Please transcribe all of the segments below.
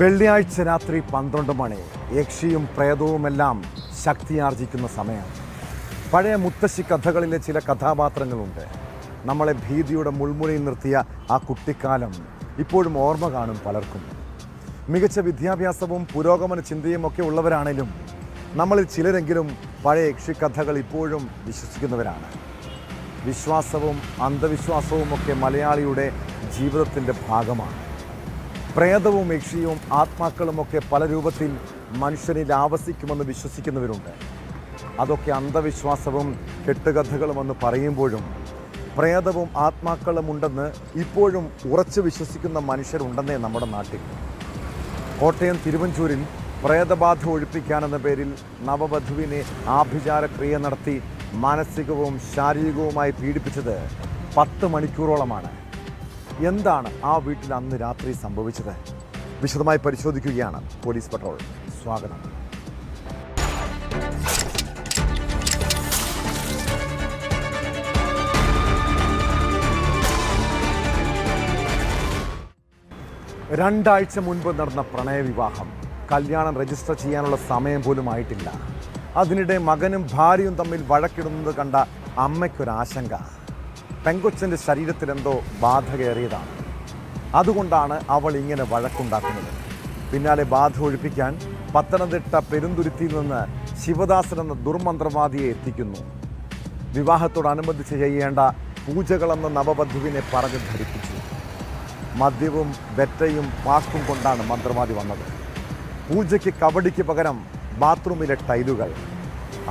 വെള്ളിയാഴ്ച രാത്രി 12 മണി. യക്ഷിയും പ്രേതവുമെല്ലാം ശക്തിയാർജിക്കുന്ന സമയം. പഴയ മുത്തശ്ശി കഥകളിലെ ചില കഥാപാത്രങ്ങളുണ്ട്. നമ്മളെ ഭീതിയുടെ മുൾമുനയിൽ നിർത്തിയ ആ കുട്ടിക്കാലം ഇപ്പോഴും ഓർമ്മ കാണും പലർക്കും. മികച്ച വിദ്യാഭ്യാസവും പുരോഗമന ചിന്തയും ഒക്കെ ഉള്ളവരാണേലും നമ്മളിൽ ചിലരെങ്കിലും പഴയ യക്ഷിക്കഥകൾ ഇപ്പോഴും വിശ്വസിക്കുന്നവരാണ്. വിശ്വാസവും അന്ധവിശ്വാസവും ഒക്കെ മലയാളിയുടെ ജീവിതത്തിൻ്റെ ഭാഗമാണ്. പ്രേതവും യക്ഷിയും ആത്മാക്കളുമൊക്കെ പല രൂപത്തിൽ മനുഷ്യനിൽ ആവസിക്കുമെന്ന് വിശ്വസിക്കുന്നവരുണ്ട്. അതൊക്കെ അന്ധവിശ്വാസവും കെട്ടുകഥകളുമെന്ന് പറയുമ്പോഴും പ്രേതവും ആത്മാക്കളും ഉണ്ടെന്ന് ഇപ്പോഴും ഉറച്ചു വിശ്വസിക്കുന്ന മനുഷ്യരുണ്ടെന്നേ നമ്മുടെ നാട്ടിൽ. കോട്ടയം തിരുവഞ്ചൂരിൽ പ്രേതബാധ ഒഴിപ്പിക്കാനെന്ന പേരിൽ നവവധുവിനെ ആഭിചാരക്രിയ നടത്തി മാനസികവും ശാരീരികവുമായി പീഡിപ്പിച്ചത് 10 മണിക്കൂറോളമാണ്. എന്താണ് ആ വീട്ടിൽ അന്ന് രാത്രി സംഭവിച്ചത്? വിശദമായി പരിശോധിക്കുകയാണ് പോലീസ് പട്രോൾ. സ്വാഗതം. രണ്ടാഴ്ച മുൻപ് നടന്ന പ്രണയവിവാഹം. കല്യാണം രജിസ്റ്റർ ചെയ്യാനുള്ള സമയം പോലും ആയിട്ടില്ല. അതിനിടെ മകനും ഭാര്യയും തമ്മിൽ വഴക്കിടുന്നത് കണ്ട അമ്മയ്ക്കൊരാശങ്ക. പെങ്കൊച്ചൻ്റെ ശരീരത്തിലെന്തോ ബാധ കയറിയതാണ്. അതുകൊണ്ടാണ് അവൾ ഇങ്ങനെ വഴക്കുണ്ടാക്കുന്നത്. പിന്നാലെ ബാധ ഒഴിപ്പിക്കാൻ പത്തനംതിട്ട പെരുന്തുരുത്തിയിൽ നിന്ന് ശിവദാസൻ എന്ന ദുർമന്ത്രവാദിയെ എത്തിക്കുന്നു. വിവാഹത്തോടനുബന്ധിച്ച് ചെയ്യേണ്ട പൂജകളെന്ന് നവവധുവിനെ പറഞ്ഞ് ധരിപ്പിച്ചു. മദ്യവും ബെറ്റയും പാസ്റ്റും കൊണ്ടാണ് മന്ത്രവാദി വന്നത്. പൂജയ്ക്ക് കബഡിക്ക് പകരം ബാത്റൂമിലെ ടൈലുകൾ.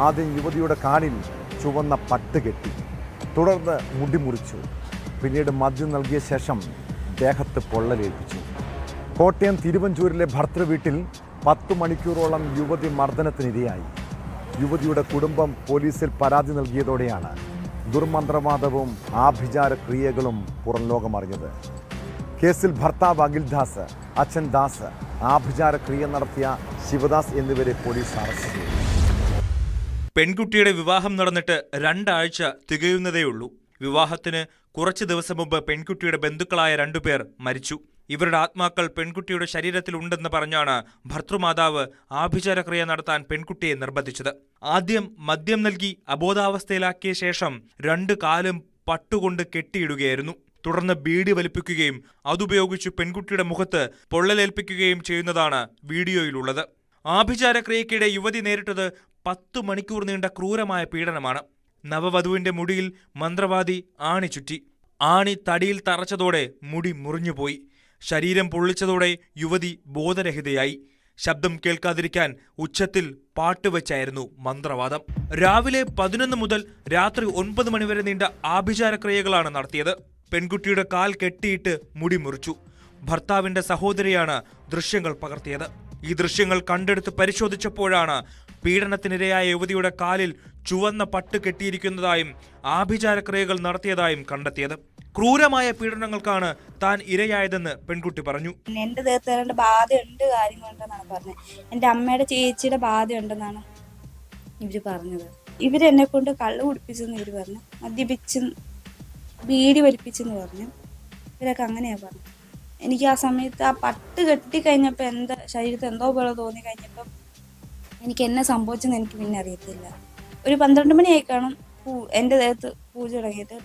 ആദ്യം യുവതിയുടെ കാലിൽ ചുവന്ന പട്ട് കെട്ടി, തുടർന്ന് മുടി മുറിച്ചു. പിന്നീട് മദ്യം നൽകിയ ശേഷം ദേഹത്ത് പൊള്ളലേൽപ്പിച്ചു. കോട്ടയം തിരുവഞ്ചൂരിലെ ഭർത്തൃ വീട്ടിൽ 10 മണിക്കൂറോളം യുവതി മർദ്ദനത്തിനിരയായി. യുവതിയുടെ കുടുംബം പോലീസിൽ പരാതി നൽകിയതോടെയാണ് ദുർമന്ത്രവാദവും ആഭിചാര ക്രിയകളും പുറം ലോകമറിഞ്ഞത്. കേസിൽ ഭർത്താവ് അഖിൽദാസ്, അച്ഛൻ ദാസ്, ആഭിചാര ക്രിയ നടത്തിയ ശിവദാസ് എന്നിവരെ പോലീസ് അറസ്റ്റ് ചെയ്തു. പെൺകുട്ടിയുടെ വിവാഹം നടന്നിട്ട് 2 ആഴ്ച തികയുന്നതേയുള്ളൂ. വിവാഹത്തിന് കുറച്ച് ദിവസം മുമ്പ് പെൺകുട്ടിയുടെ ബന്ധുക്കളായ 2 പേർ മരിച്ചു. ഇവരുടെ ആത്മാക്കൾ പെൺകുട്ടിയുടെ ശരീരത്തിലുണ്ടെന്ന് പറഞ്ഞാണ് ഭർത്തൃമാതാവ് ആഭിചാരക്രിയ നടത്താൻ പെൺകുട്ടിയെ നിർബന്ധിച്ചത്. ആദ്യം മദ്യം നൽകി അബോധാവസ്ഥയിലാക്കിയ ശേഷം 2 കാലും പട്ടുകൊണ്ട് കെട്ടിയിടുകയായിരുന്നു. തുടർന്ന് ബീഡി വലിപ്പിക്കുകയും അതുപയോഗിച്ച് പെൺകുട്ടിയുടെ മുഖത്ത് പൊള്ളലേൽപ്പിക്കുകയും ചെയ്യുന്നതാണ് വീഡിയോയിലുള്ളത്. ആഭിചാരക്രിയയ്ക്കിടെ യുവതി നേരിട്ടത് 10 മണിക്കൂർ നീണ്ട ക്രൂരമായ പീഡനമാണ്. നവവധുവിന്റെ മുടിയിൽ മന്ത്രവാദി ആണി ചുറ്റി. ആണി തടിയിൽ തറച്ചതോടെ മുടി മുറിഞ്ഞുപോയി. ശരീരം പൊള്ളിച്ചതോടെ യുവതി ബോധരഹിതയായി. ശബ്ദം കേൾക്കാതിരിക്കാൻ ഉച്ചത്തിൽ പാട്ടുവെച്ചായിരുന്നു മന്ത്രവാദം. രാവിലെ 11 മുതൽ രാത്രി 9 മണിവരെ നീണ്ട ആഭിചാരക്രിയകളാണ് നടത്തിയത്. പെൺകുട്ടിയുടെ കാൽ കെട്ടിയിട്ട് മുടി മുറിച്ചു. ഭർത്താവിന്റെ സഹോദരിയാണ് ദൃശ്യങ്ങൾ പകർത്തിയത്. ഈ ദൃശ്യങ്ങൾ കണ്ടെടുത്ത് പരിശോധിച്ചപ്പോഴാണ് പീഡനത്തിനിരയായ യുവതിയുടെ കാലിൽ ചുവന്ന പട്ട് കെട്ടിയിരിക്കുന്നതായും ആഭിചാരക്രിയകൾ നടത്തിയതായും കണ്ടെത്തിയത്. ക്രൂരമായ പീഡനങ്ങൾക്കാണ് താൻ ഇരയായതെന്ന് പെൺകുട്ടി പറഞ്ഞു. എന്റെ ദേഹത്ത് ബാധയുണ്ട്, കാര്യങ്ങളുണ്ടെന്നാണ് പറഞ്ഞത്. എന്റെ അമ്മയുടെ ചേച്ചിയുടെ ബാധയുണ്ടെന്നാണ് ഇവര് പറഞ്ഞത്. ഇവരെന്നെ കൊണ്ട് കള്ളു കുടിപ്പിച്ചെന്ന് ഇവര് പറഞ്ഞു, മദ്യപിച്ച് ബീഡി വലിപ്പിച്ചെന്ന് പറഞ്ഞു. ഇവരൊക്കെ അങ്ങനെയാ പറഞ്ഞു. എനിക്ക് ആ സമയത്ത് ആ പട്ട് കെട്ടി കഴിഞ്ഞപ്പോൾ എന്താ ശരീരത്തിൽ എന്തോ പോലെ തോന്നി കഴിഞ്ഞപ്പം എനിക്ക് എന്നെ സംഭവിച്ചെന്ന് എനിക്ക് പിന്നെ അറിയത്തില്ല. ഒരു 12 മണിയായി കാണും എൻ്റെ ദേഹത്ത് പൂജ തുടങ്ങിയിട്ട്.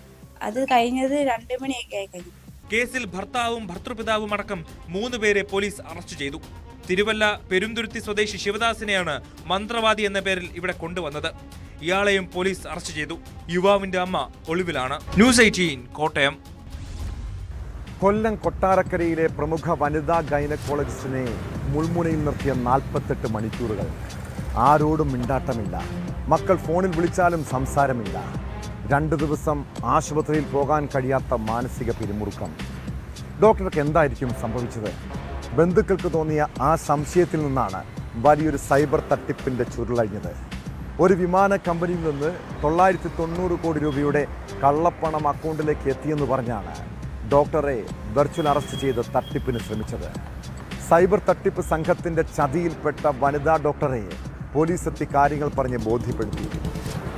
അത് കഴിഞ്ഞത് 2 മണിയൊക്കെ ആയി കഴിഞ്ഞു. കേസിൽ ഭർത്താവും ഭർത്തൃപിതാവും അടക്കം 3 പേരെ പോലീസ് അറസ്റ്റ് ചെയ്തു. തിരുവല്ല പെരുന്തുരുത്തി സ്വദേശി ശിവദാസിനെയാണ് മന്ത്രവാദി എന്ന പേരിൽ ഇവിടെ കൊണ്ടുവന്നത്. ഇയാളെയും പോലീസ് അറസ്റ്റ് ചെയ്തു. യുവാവിന്റെ അമ്മ ഒളിവിലാണ്. ന്യൂസ് 18 കോട്ടയം. കൊല്ലം കൊട്ടാരക്കരയിലെ പ്രമുഖ വനിതാ ഗൈനക്കോളജിസ്റ്റിനെ മുൾമുനയിൽ നിർത്തിയ 48 മണിക്കൂറുകൾ. ആരോടും മിണ്ടാട്ടമില്ല. മക്കൾ ഫോണിൽ വിളിച്ചാലും സംസാരമില്ല. 2 ദിവസം ആശുപത്രിയിൽ പോകാൻ കഴിയാത്ത മാനസിക പിരിമുറുക്കം. ഡോക്ടർക്ക് എന്തായിരിക്കും സംഭവിച്ചത്? ബന്ധുക്കൾക്ക് തോന്നിയ ആ സംശയത്തിൽ നിന്നാണ് വലിയൊരു സൈബർ തട്ടിപ്പിൻ്റെ ചുരുളഴിഞ്ഞത്. ഒരു വിമാന കമ്പനിയിൽ നിന്ന് 990 കോടി രൂപയുടെ കള്ളപ്പണം അക്കൗണ്ടിലേക്ക് എത്തിയെന്ന് പറഞ്ഞാണ് ഡോക്ടറെ വെർച്വൽ അറസ്റ്റ് ചെയ്ത് തട്ടിപ്പിന് ശ്രമിച്ചത്. സൈബർ തട്ടിപ്പ് സംഘത്തിൻ്റെ ചതിയിൽപ്പെട്ട വനിതാ ഡോക്ടറെ പോലീസ് എത്തി കാര്യങ്ങൾ പറഞ്ഞ് ബോധ്യപ്പെടുത്തി.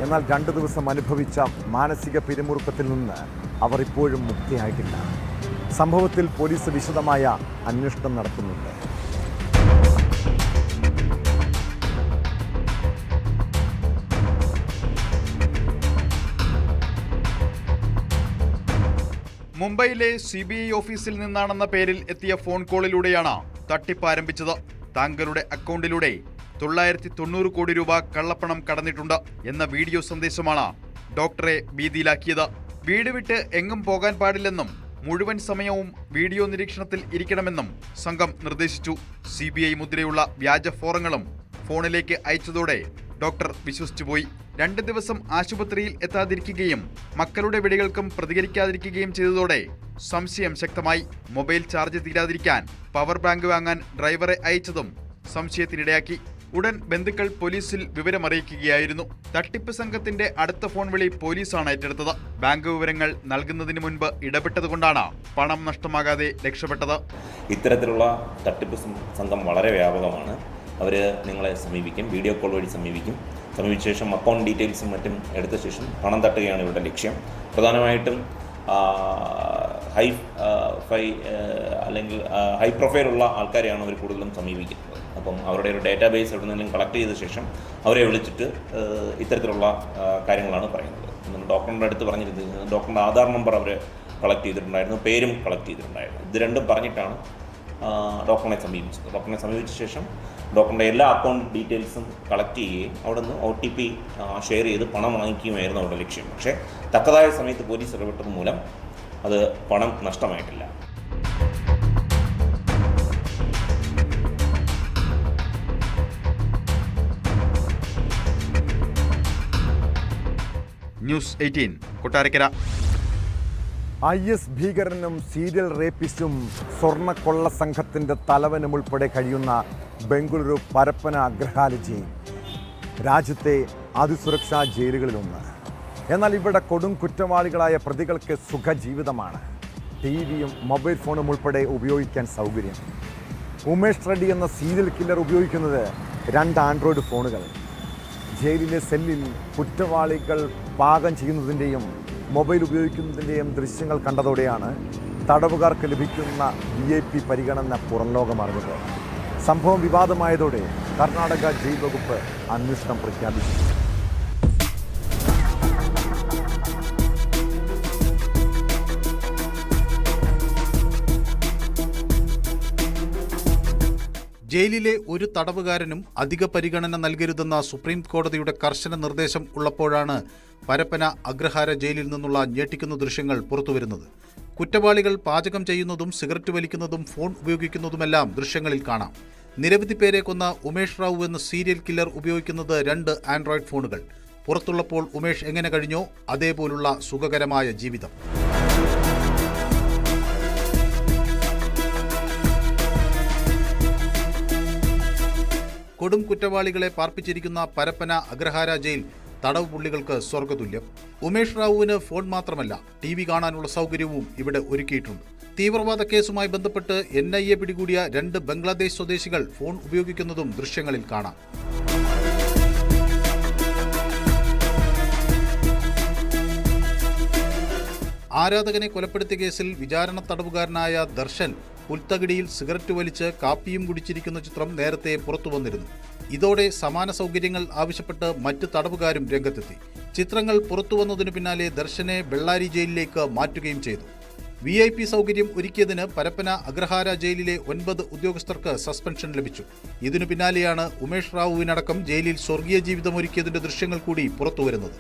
എന്നാൽ 2 ദിവസം അനുഭവിച്ച മാനസിക പിരിമുറുക്കത്തിൽ നിന്ന് അവർ ഇപ്പോഴും മുക്തിയായിട്ടില്ല. സംഭവത്തിൽ പോലീസ് വിശദമായ അന്വേഷണം നടത്തുന്നുണ്ട്. മുംബൈയിലെ CBI ഓഫീസിൽ നിന്നാണെന്ന പേരിൽ എത്തിയ ഫോൺ കോളിലൂടെയാണ് തട്ടിപ്പ് ആരംഭിച്ചത്. താങ്കളുടെ അക്കൗണ്ടിലൂടെ 990 കോടി രൂപ കള്ളപ്പണം കടന്നിട്ടുണ്ട് എന്ന വീഡിയോ സന്ദേശമാണ് ഡോക്ടറെ ഭീതിയിലാക്കിയത്. വീട് വിട്ട് എങ്ങും പോകാൻ പാടില്ലെന്നും മുഴുവൻ സമയവും വീഡിയോ നിരീക്ഷണത്തിൽ ഇരിക്കണമെന്നും സംഘം നിർദ്ദേശിച്ചു. CBI മുദ്രയുള്ള വ്യാജ ഫോറങ്ങളും ഫോണിലേക്ക് അയച്ചതോടെ ഡോക്ടർ വിശ്വസിച്ചുപോയി. 2 ദിവസം ആശുപത്രിയിൽ എത്താതിരിക്കുകയും മക്കളുടെ വിളികൾക്കും പ്രതികരിക്കാതിരിക്കുകയും ചെയ്തതോടെ സംശയം ശക്തമായി. മൊബൈൽ ചാർജ് തീരാതിരിക്കാൻ പവർ ബാങ്ക് വാങ്ങാൻ ഡ്രൈവറെ അയച്ചതും സംശയത്തിനിടയാക്കി. ഉടൻ ബന്ധുക്കൾ പോലീസിൽ വിവരമറിയിക്കുകയായിരുന്നു. തട്ടിപ്പ് സംഘത്തിന്റെ അടുത്ത ഫോൺ വിളി പോലീസാണ് ഏറ്റെടുത്തത്. ബാങ്ക് വിവരങ്ങൾ നൽകുന്നതിന് മുൻപ് ഇടപെട്ടതുകൊണ്ടാണ് പണം നഷ്ടമാകാതെ രക്ഷപ്പെട്ടത്. ഇത്തരത്തിലുള്ള തട്ടിപ്പ് സംഘം വളരെ വ്യാപകമാണ്. അവർ നിങ്ങളെ സമീപിക്കും, വീഡിയോ കോൾ വഴി സമീപിക്കും. സമീപിച്ച ശേഷം അക്കൗണ്ട് ഡീറ്റെയിൽസും മറ്റും എടുത്ത ശേഷം പണം തട്ടുകയാണ് ഇവരുടെ ലക്ഷ്യം. പ്രധാനമായിട്ടും അല്ലെങ്കിൽ ഹൈ പ്രൊഫൈലുള്ള ആൾക്കാരെയാണ് അവർ കൂടുതലും സമീപിക്കുന്നത്. അപ്പം അവരുടെ ഒരു ഡേറ്റാബേസ് എവിടെ നിന്നും കളക്ട് ചെയ്ത ശേഷം അവരെ വിളിച്ചിട്ട് ഇത്തരത്തിലുള്ള കാര്യങ്ങളാണ് പറയുന്നത്. ഡോക്ടറിൻ്റെ അടുത്ത് പറഞ്ഞിരുന്നത് ഡോക്ടറിൻ്റെ ആധാർ നമ്പർ അവർ കളക്ട് ചെയ്തിട്ടുണ്ടായിരുന്നു, പേരും കളക്ട് ചെയ്തിട്ടുണ്ടായിരുന്നു. ഇത് രണ്ടും പറഞ്ഞിട്ടാണ് ഡോക്ടറിനെ സമീപിച്ചത്. ഡോക്ടറിനെ സമീപിച്ച ശേഷം ഡോക്ടറിൻ്റെ എല്ലാ അക്കൗണ്ട് ഡീറ്റെയിൽസും കളക്ട് ചെയ്യുകയും അവിടെ നിന്ന് OTP ഷെയർ ചെയ്ത് പണം വാങ്ങിക്കുകയായിരുന്നു അവരുടെ ലക്ഷ്യം. പക്ഷേ തക്കതായ സമയത്ത് പോലീസ് ഇടപെട്ടത് മൂലം അത് പണം നഷ്ടമായിട്ടില്ല. ന്യൂസ് 18 കൊട്ടാരക്കര. IS ഭീകരനും സീരിയൽ റേപ്പിസ്റ്റും സ്വർണ്ണക്കൊള്ള സംഘത്തിൻ്റെ തലവനും ഉൾപ്പെടെ കഴിയുന്ന ബംഗളൂരു പരപ്പന അഗ്രഹാര ജയിൽ രാജ്യത്തെ അതിസുരക്ഷാ ജയിലുകളിലൊന്ന്. എന്നാൽ ഇവിടെ കൊടും കുറ്റവാളികളായ പ്രതികൾക്ക് സുഖജീവിതമാണ്. TVയും മൊബൈൽ ഫോണും ഉൾപ്പെടെ ഉപയോഗിക്കാൻ സൗകര്യം. ഉമേഷ് റെഡ്ഡി എന്ന സീരിയൽ കില്ലർ ഉപയോഗിക്കുന്നത് 2 ആൻഡ്രോയിഡ് ഫോണുകൾ. ജയിലിലെ സെല്ലിൽ കുറ്റവാളികൾ പാകം ചെയ്യുന്നതിൻ്റെയും മൊബൈൽ ഉപയോഗിക്കുന്നതിൻ്റെയും ദൃശ്യങ്ങൾ കണ്ടതോടെയാണ് തടവുകാർക്ക് ലഭിക്കുന്ന VIP പരിഗണന പുറം ലോകം അറിഞ്ഞത്. സംഭവം വിവാദമായതോടെ കർണാടക ജയിൽ വകുപ്പ് അന്വേഷണം പ്രഖ്യാപിച്ചു. ജയിലിലെ ഒരു തടവുകാരനും അധിക പരിഗണന നൽകരുതെന്ന സുപ്രീം കോടതിയുടെ കർശന നിർദ്ദേശം ഉള്ളപ്പോഴാണ് പരപ്പന അഗ്രഹാര ജയിലിൽ നിന്നുള്ള ഞെട്ടിക്കുന്ന ദൃശ്യങ്ങൾ പുറത്തുവരുന്നത്. കുറ്റവാളികൾ പാചകം ചെയ്യുന്നതും സിഗരറ്റ് വലിക്കുന്നതും ഫോൺ ഉപയോഗിക്കുന്നതുമെല്ലാം ദൃശ്യങ്ങളിൽ കാണാം. നിരവധി പേരെ കൊന്ന ഉമേഷ് റാവു എന്ന സീരിയൽ കില്ലർ ഉപയോഗിക്കുന്നത് 2 ആൻഡ്രോയിഡ് ഫോണുകൾ. പുറത്തുള്ളപ്പോൾ ഉമേഷ് എങ്ങനെ കഴിഞ്ഞോ അതേപോലുള്ള സുഖകരമായ ജീവിതം. കൊടും കുറ്റവാളികളെ പാർപ്പിച്ചിരിക്കുന്ന പരപ്പന അഗ്രഹാര ജയിൽ തടവ് പുള്ളികൾക്ക് സ്വർഗ്ഗതുല്യം. ഉമേഷ് റാവുവിന് ഫോൺ മാത്രമല്ല, TV കാണാനുള്ള സൗകര്യവും ഇവിടെ ഒരുക്കിയിട്ടുണ്ട്. തീവ്രവാദ കേസുമായി ബന്ധപ്പെട്ട് NIA പിടികൂടിയ 2 ബംഗ്ലാദേശ് സ്വദേശികൾ ഫോൺ ഉപയോഗിക്കുന്നതും ദൃശ്യങ്ങളിൽ കാണാം. ആരാധകനെ കൊലപ്പെടുത്തിയ കേസിൽ വിചാരണ തടവുകാരനായ ദർശൻ പുൽത്തകിടിയിൽ സിഗരറ്റ് വലിച്ച് കാപ്പിയും കുടിച്ചിരിക്കുന്ന ചിത്രം നേരത്തെ പുറത്തു വന്നിരുന്നു. ഇതോടെ സമാന സൗകര്യങ്ങൾ ആവശ്യപ്പെട്ട് മറ്റ് തടവുകാരും രംഗത്തെത്തി. ചിത്രങ്ങൾ പുറത്തു വന്നതിനു പിന്നാലെ ദർശനെ ബെള്ളാരി ജയിലിലേക്ക് മാറ്റുകയും ചെയ്തു. VIP സൗകര്യം ഒരുക്കിയതിന് പരപ്പന അഗ്രഹാര ജയിലിലെ 9 ഉദ്യോഗസ്ഥർക്ക് സസ്പെൻഷൻ ലഭിച്ചു. ഇതിനു പിന്നാലെയാണ് ഉമേഷ് റാവുവിനടക്കം ജയിലിൽ സ്വർഗീയ ജീവിതം ഒരുക്കിയതിന്റെ ദൃശ്യങ്ങൾ കൂടി പുറത്തുവരുന്നത്.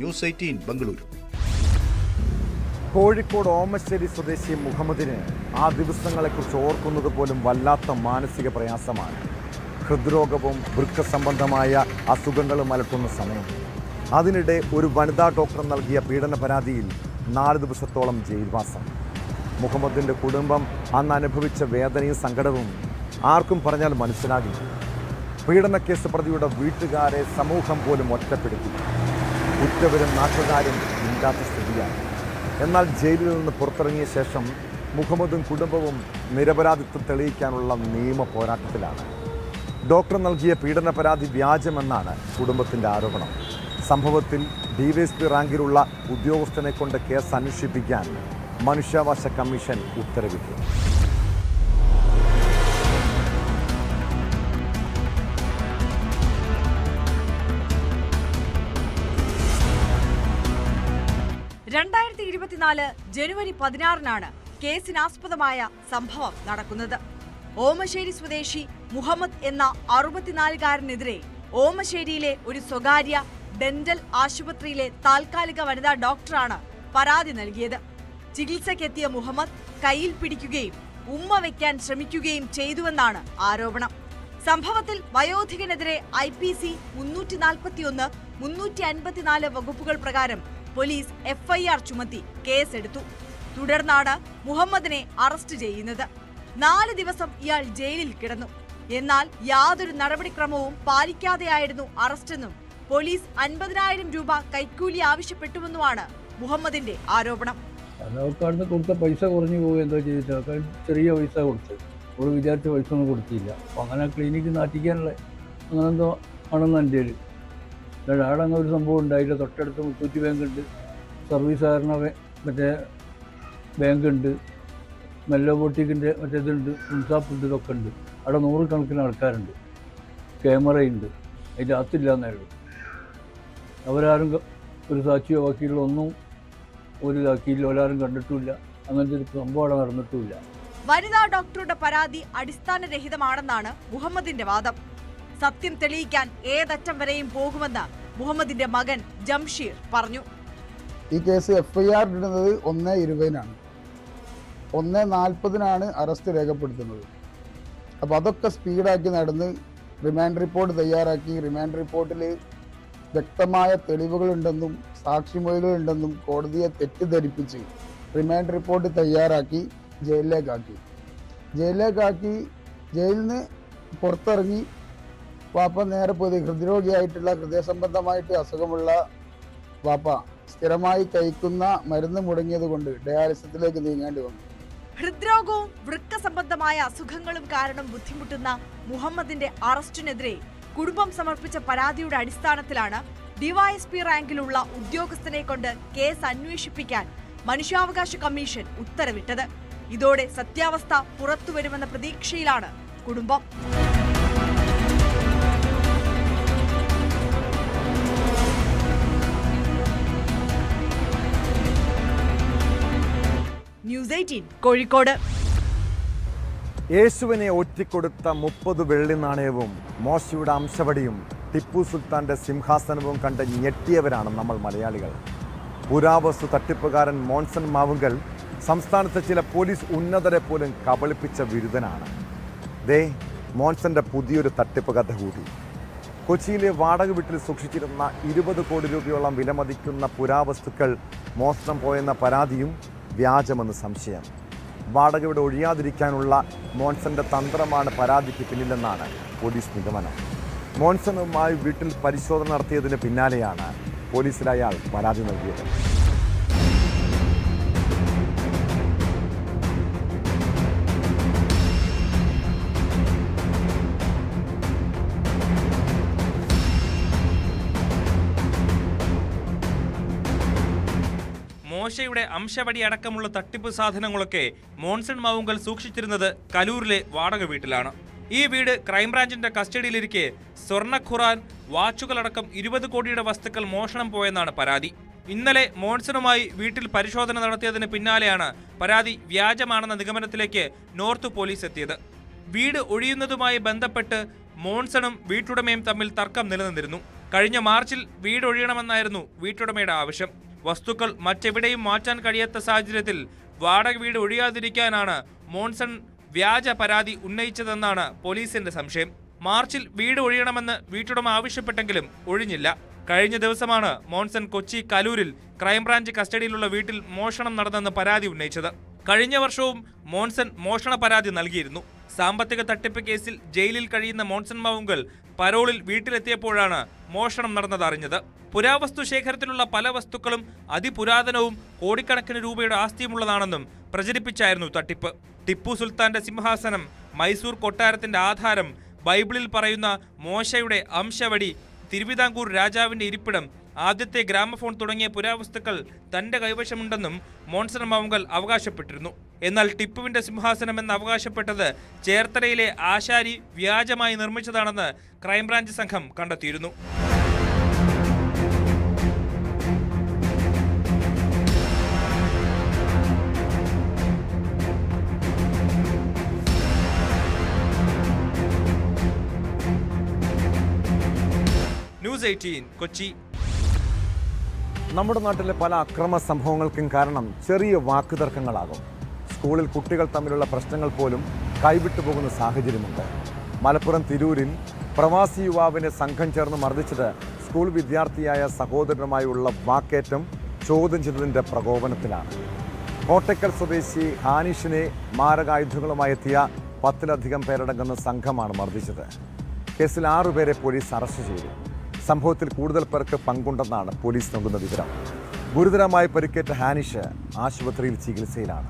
ന്യൂസ് 18 ബംഗളൂരു. കോഴിക്കോട് ഓമശ്ശേരി സ്വദേശി മുഹമ്മദിന് ആ ദിവസങ്ങളെക്കുറിച്ച് ഓർക്കുന്നത് പോലും വല്ലാത്ത മാനസിക പ്രയാസമാണ്. ഹൃദ്രോഗവും വൃക്ക സംബന്ധമായ അസുഖങ്ങളും അലട്ടുന്ന സമയം. അതിനിടെ ഒരു വനിതാ ഡോക്ടർ നൽകിയ പീഡന പരാതിയിൽ 4 ദിവസത്തോളം ജയിൽവാസം. മുഹമ്മദിൻ്റെ കുടുംബം അന്ന് അനുഭവിച്ച വേദനയും സങ്കടവും ആർക്കും പറഞ്ഞാൽ മനസ്സിലാകില്ല. പീഡനക്കേസ് പ്രതിയുടെ വീട്ടുകാരെ സമൂഹം പോലും ഒറ്റപ്പെടുത്തി. കുറ്റവരും നാട്ടുകാരും ഇല്ലാത്ത സ്ഥിതിയാണ്. എന്നാൽ ജയിലിൽ നിന്ന് പുറത്തിറങ്ങിയ ശേഷം മുഹമ്മദും കുടുംബവും നിരപരാധിത്വം തെളിയിക്കാനുള്ള നിയമ പോരാട്ടത്തിലാണ്. ഡോക്ടർ നൽകിയ പീഡന പരാതി വ്യാജമെന്നാണ് കുടുംബത്തിൻ്റെ ആരോപണം. സംഭവത്തിൽ DYSP റാങ്കിലുള്ള ഉദ്യോഗസ്ഥനെ കൊണ്ട് കേസ് അന്വേഷിപ്പിക്കാൻ മനുഷ്യാവകാശ കമ്മീഷൻ ഉത്തരവിട്ടു. 2024 ജനുവരി 16-നാണ് കേസിനാസ്പദമായ സംഭവം നടക്കുന്നത്. ഓമശ്ശേരി സ്വദേശി മുഹമ്മദ് എന്ന 64-കാരനെതിരെ ഓമശ്ശേരിയിലെ ഒരു സ്വകാര്യ ഡെന്റൽ ആശുപത്രിയിലെ താൽക്കാലിക വനിതാ ഡോക്ടറാണ് പരാതി നൽകിയത്. ചികിത്സയ്ക്കെത്തിയ മുഹമ്മദ് കയ്യിൽ പിടിക്കുകയും ഉമ്മ വയ്ക്കാൻ ശ്രമിക്കുകയും ചെയ്തുവെന്നാണ് ആരോപണം. സംഭവത്തിൽ വയോധികനെതിരെ IPC 341, 354 വകുപ്പുകൾ പ്രകാരം പോലീസ് FIR ചുമത്തി കേസെടുത്തു. തുടർന്നാണ് മുഹമ്മദിനെ അറസ്റ്റ് ചെയ്യുന്നത്. 4 ദിവസം ഇയാൾ ജയിലിൽ കിടന്നു. എന്നാൽ യാതൊരു നടപടിക്രമവും പാലിക്കാതെയായിരുന്നു അറസ്റ്റെന്നും പോലീസ് 50,000 രൂപ കൈക്കൂലി ആവശ്യപ്പെട്ടുവെന്നുമാണ് മുഹമ്മദിന്റെ ആരോപണം. അവർക്കാണ് കൊടുത്ത പൈസ കുറഞ്ഞു പോകുക എന്തോ ചെയ്തിട്ട് ചെറിയ പൈസ കൊടുത്ത് അവർ വിചാരിച്ച പൈസ ഒന്നും കൊടുത്തില്ല. അപ്പോൾ അങ്ങനെ ക്ലിനിക്ക് നാട്ടിക്കാനുള്ള അങ്ങനെ എന്തോ ആണെന്ന് എൻ്റെ ഒരു അവിടെ അങ്ങനെ ഒരു സംഭവം ഉണ്ടായില്ല. തൊട്ടടുത്ത് മുത്തൂറ്റ് ബാങ്ക് ഉണ്ട്, സർവീസ് സഹകരണ മറ്റേ ബാങ്ക് ഉണ്ട്, മെല്ലോ ബോട്ടിക്കിൻ്റെ മറ്റേതുണ്ട്, മുൻസാപ്പുണ്ട്, ഇതൊക്കെ ഉണ്ട്. അവിടെ 100 കണക്കിന് ആൾക്കാരുണ്ട്, ക്യാമറയുണ്ട്. അതിൻ്റെ അകത്തില്ല എന്നായിരുന്നു. അവരാരും ഒരു സാക്ഷിയോ വക്കീലോ ഒന്നും ഒരു ഇതാക്കിയില്ല, ഒരാരും കണ്ടിട്ടുമില്ല. അങ്ങനത്തെ ഒരു സംഭവം അവിടെ നടന്നിട്ടുമില്ല. വനിതാ ഡോക്ടറുടെ പരാതി അടിസ്ഥാനരഹിതമാണെന്നാണ് മുഹമ്മദിന്റെ വാദം. സത്യം തെളിയിക്കാൻ ഏതറ്റം വരെയും പോകുമെന്ന് മുഹമ്മദിന്റെ മകൻ ജംഷീർ പറഞ്ഞു. ഈ കേസ് FIR ഇടുന്നത് 1/20-നാണ്. 1/40-നാണ് അറസ്റ്റ് രേഖപ്പെടുത്തുന്നത്. അപ്പോൾ അതൊക്കെ സ്പീഡാക്കി നടന്ന് റിമാൻഡ് റിപ്പോർട്ട് തയ്യാറാക്കി. റിമാൻഡ് റിപ്പോർട്ടിൽ വ്യക്തമായ തെളിവുകളുണ്ടെന്നും സാക്ഷിമൊഴികളുണ്ടെന്നും കോടതിയെ തെറ്റിദ്ധരിപ്പിച്ച് റിമാൻഡ് റിപ്പോർട്ട് തയ്യാറാക്കി ജയിലിലേക്കാക്കി. ജയിലിൽ നിന്ന് പുറത്തിറങ്ങി വാപ്പ നേരെ പോയി ഹൃദ്രോഗിയായിട്ടുള്ള ഹൃദയ സംബന്ധമായിട്ട് അസുഖമുള്ള വാപ്പ സ്ഥിരമായി കഴിക്കുന്ന മരുന്ന് മുടങ്ങിയത് കൊണ്ട് ഡയാലിസിസിലേക്ക് നീങ്ങേണ്ടി വന്നു. ഹൃദ്രോഗവും വൃക്ക സംബന്ധമായ അസുഖങ്ങളും കാരണം ബുദ്ധിമുട്ടുന്ന മുഹമ്മദിന്റെ അറസ്റ്റിനെതിരെ കുടുംബം സമർപ്പിച്ച പരാതിയുടെ അടിസ്ഥാനത്തിലാണ് DYSP റാങ്കിലുള്ള ഉദ്യോഗസ്ഥനെ കൊണ്ട് കേസ് അന്വേഷിപ്പിക്കാൻ മനുഷ്യാവകാശ കമ്മീഷൻ ഉത്തരവിട്ടത്. ഇതോടെ സത്യാവസ്ഥ പുറത്തുവരുമെന്ന പ്രതീക്ഷയിലാണ് കുടുംബം. ന്യൂസ് 18 കോഴിക്കോട്. യേശുവിനെ ഒറ്റിക്കൊടുത്ത 30 വെള്ളി നാണയവും മോശയുടെ അംശവടിയും ടിപ്പു സുൽത്താൻ്റെ സിംഹാസനവും കണ്ട് ഞെട്ടിയവരാണ് നമ്മൾ മലയാളികൾ. പുരാവസ്തു തട്ടിപ്പുകാരൻ മോൻസൺ മാവുങ്കൽ സംസ്ഥാനത്തെ ചില പോലീസ് ഉന്നതരെ പോലും കബളിപ്പിച്ച വിരുദ്ധനാണ്. മോൻസന്റെ പുതിയൊരു തട്ടിപ്പ് കഥ കൂടി. കൊച്ചിയിലെ വാടക വീട്ടിൽ സൂക്ഷിച്ചിരുന്ന 20 കോടി രൂപയോളം വിലമതിക്കുന്ന പുരാവസ്തുക്കൾ മോഷണം പോയെന്ന പരാതിയും വ്യാജമെന്ന് സംശയം. വാടക വീട് ഒഴിയാതിരിക്കാനുള്ള മോൻസന്റെ തന്ത്രമാണ് പരാതിക്ക് പിന്നിലെന്നാണ് പോലീസ് നിഗമനം. മോൻസണുമായി വീട്ടിൽ പരിശോധന നടത്തിയതിന് പിന്നാലെയാണ് പോലീസിൽ അയാൾ പരാതി നൽകിയത്. മോശയുടെ അംശവടി അടക്കമുള്ള തട്ടിപ്പ് സാധനങ്ങളൊക്കെ മോൻസൺ മാവുങ്കൽ സൂക്ഷിച്ചിരുന്നത് കലൂരിലെ വാടക വീട്ടിലാണ്. ഈ വീട് ക്രൈംബ്രാഞ്ചിന്റെ കസ്റ്റഡിയിലിരിക്കെ സ്വർണ്ണ ഖുറാൻ, വാച്ചുകളടക്കം 20 കോടിയുടെ വസ്തുക്കൾ മോഷണം പോയെന്നാണ് പരാതി. ഇന്നലെ മോൻസണുമായി വീട്ടിൽ പരിശോധന നടത്തിയതിന് പിന്നാലെയാണ് പരാതി വ്യാജമാണെന്ന നിഗമനത്തിലേക്ക് നോർത്ത് പോലീസ് എത്തിയത്. വീട് ഒഴിയുന്നതുമായി ബന്ധപ്പെട്ട് മോൻസണും വീട്ടുടമയും തമ്മിൽ തർക്കം നിലനിന്നിരുന്നു. കഴിഞ്ഞ മാർച്ചിൽ വീട് ഒഴിയണമെന്നായിരുന്നു വീട്ടുടമയുടെ ആവശ്യം. വസ്തുക്കൾ മറ്റെവിടെയും മാറ്റാൻ കഴിയാത്ത സാഹചര്യത്തിൽ വാടക വീട് ഒഴിയാതിരിക്കാനാണ് മോൻസൺ വ്യാജ പരാതി ഉന്നയിച്ചതെന്നാണ് പോലീസിന്റെ സംശയം. മാർച്ചിൽ വീട് ഒഴിയണമെന്ന് വീട്ടുടമ ആവശ്യപ്പെട്ടെങ്കിലും ഒഴിഞ്ഞില്ല. കഴിഞ്ഞ ദിവസമാണ് മോൻസൺ കൊച്ചി കലൂരിൽ ക്രൈംബ്രാഞ്ച് കസ്റ്റഡിയിലുള്ള വീട്ടിൽ മോഷണം നടന്നെന്ന് പരാതി ഉന്നയിച്ചത്. കഴിഞ്ഞ വർഷവും മോൻസൺ മോഷണ പരാതി നൽകിയിരുന്നു. സാമ്പത്തിക തട്ടിപ്പ് കേസിൽ ജയിലിൽ കഴിയുന്ന മോൻസൺ മാവുങ്കൽ പരോളിൽ വീട്ടിലെത്തിയപ്പോഴാണ് മോഷണം നടന്നതറിഞ്ഞത്. പുരാവസ്തു ശേഖരത്തിലുള്ള പല വസ്തുക്കളും അതിപുരാതനവും കോടിക്കണക്കിന് രൂപയുടെ ആസ്തിയുമുള്ളതാണെന്നും പ്രചരിപ്പിച്ചായിരുന്നു തട്ടിപ്പ്. ടിപ്പു സുൽത്താന്റെ സിംഹാസനം, മൈസൂർ കൊട്ടാരത്തിന്റെ ആധാരം, ബൈബിളിൽ പറയുന്ന മോശയുടെ അംശവടി, തിരുവിതാംകൂർ രാജാവിന്റെ ഇരിപ്പിടം, ആദ്യത്തെ ഗ്രാമഫോൺ തുടങ്ങിയ പുരാവസ്തുക്കൾ തന്റെ കൈവശമുണ്ടെന്നും മോൻസൺ മാവുങ്കൽ അവകാശപ്പെട്ടിരുന്നു. എന്നാൽ ടിപ്പുവിന്റെ സിംഹാസനം എന്ന് അവകാശപ്പെട്ടത് ചേർത്തലയിലെ ആശാരി വ്യാജമായി നിർമ്മിച്ചതാണെന്ന് ക്രൈംബ്രാഞ്ച് സംഘം കണ്ടെത്തിയിരുന്നു. ന്യൂസ് 18 കൊച്ചി. നമ്മുടെ നാട്ടിലെ പല അക്രമ സംഭവങ്ങൾക്കും കാരണം ചെറിയ വാക്കുതർക്കങ്ങളാകും. സ്കൂളിൽ കുട്ടികൾ തമ്മിലുള്ള പ്രശ്നങ്ങൾ പോലും കൈവിട്ടു പോകുന്ന സാഹചര്യമുണ്ട്. മലപ്പുറം തിരൂരിൽ പ്രവാസി യുവാവിനെ സംഘം ചേർന്ന് മർദ്ദിച്ചത് സ്കൂൾ വിദ്യാർത്ഥിയായ സഹോദരനുമായുള്ള വാക്കേറ്റം ചോദ്യം ചെയ്തതിൻ്റെ പ്രകോപനത്തിലാണ്. കോട്ടക്കൽ സ്വദേശി ഹാനിഷിനെ മാരകായുധങ്ങളുമായി എത്തിയ 10ലധികം പേരടങ്ങുന്ന സംഘമാണ് മർദ്ദിച്ചത്. കേസിൽ 6 പേരെ പോലീസ് അറസ്റ്റ് ചെയ്തു. സംഭവത്തിൽ കൂടുതൽ പേർക്ക് പങ്കുണ്ടെന്നാണ് പോലീസ് നൽകുന്ന വിവരം. ഗുരുതരമായി പരിക്കേറ്റ ഹാനിഷ് ആശുപത്രിയിൽ ചികിത്സയിലാണ്.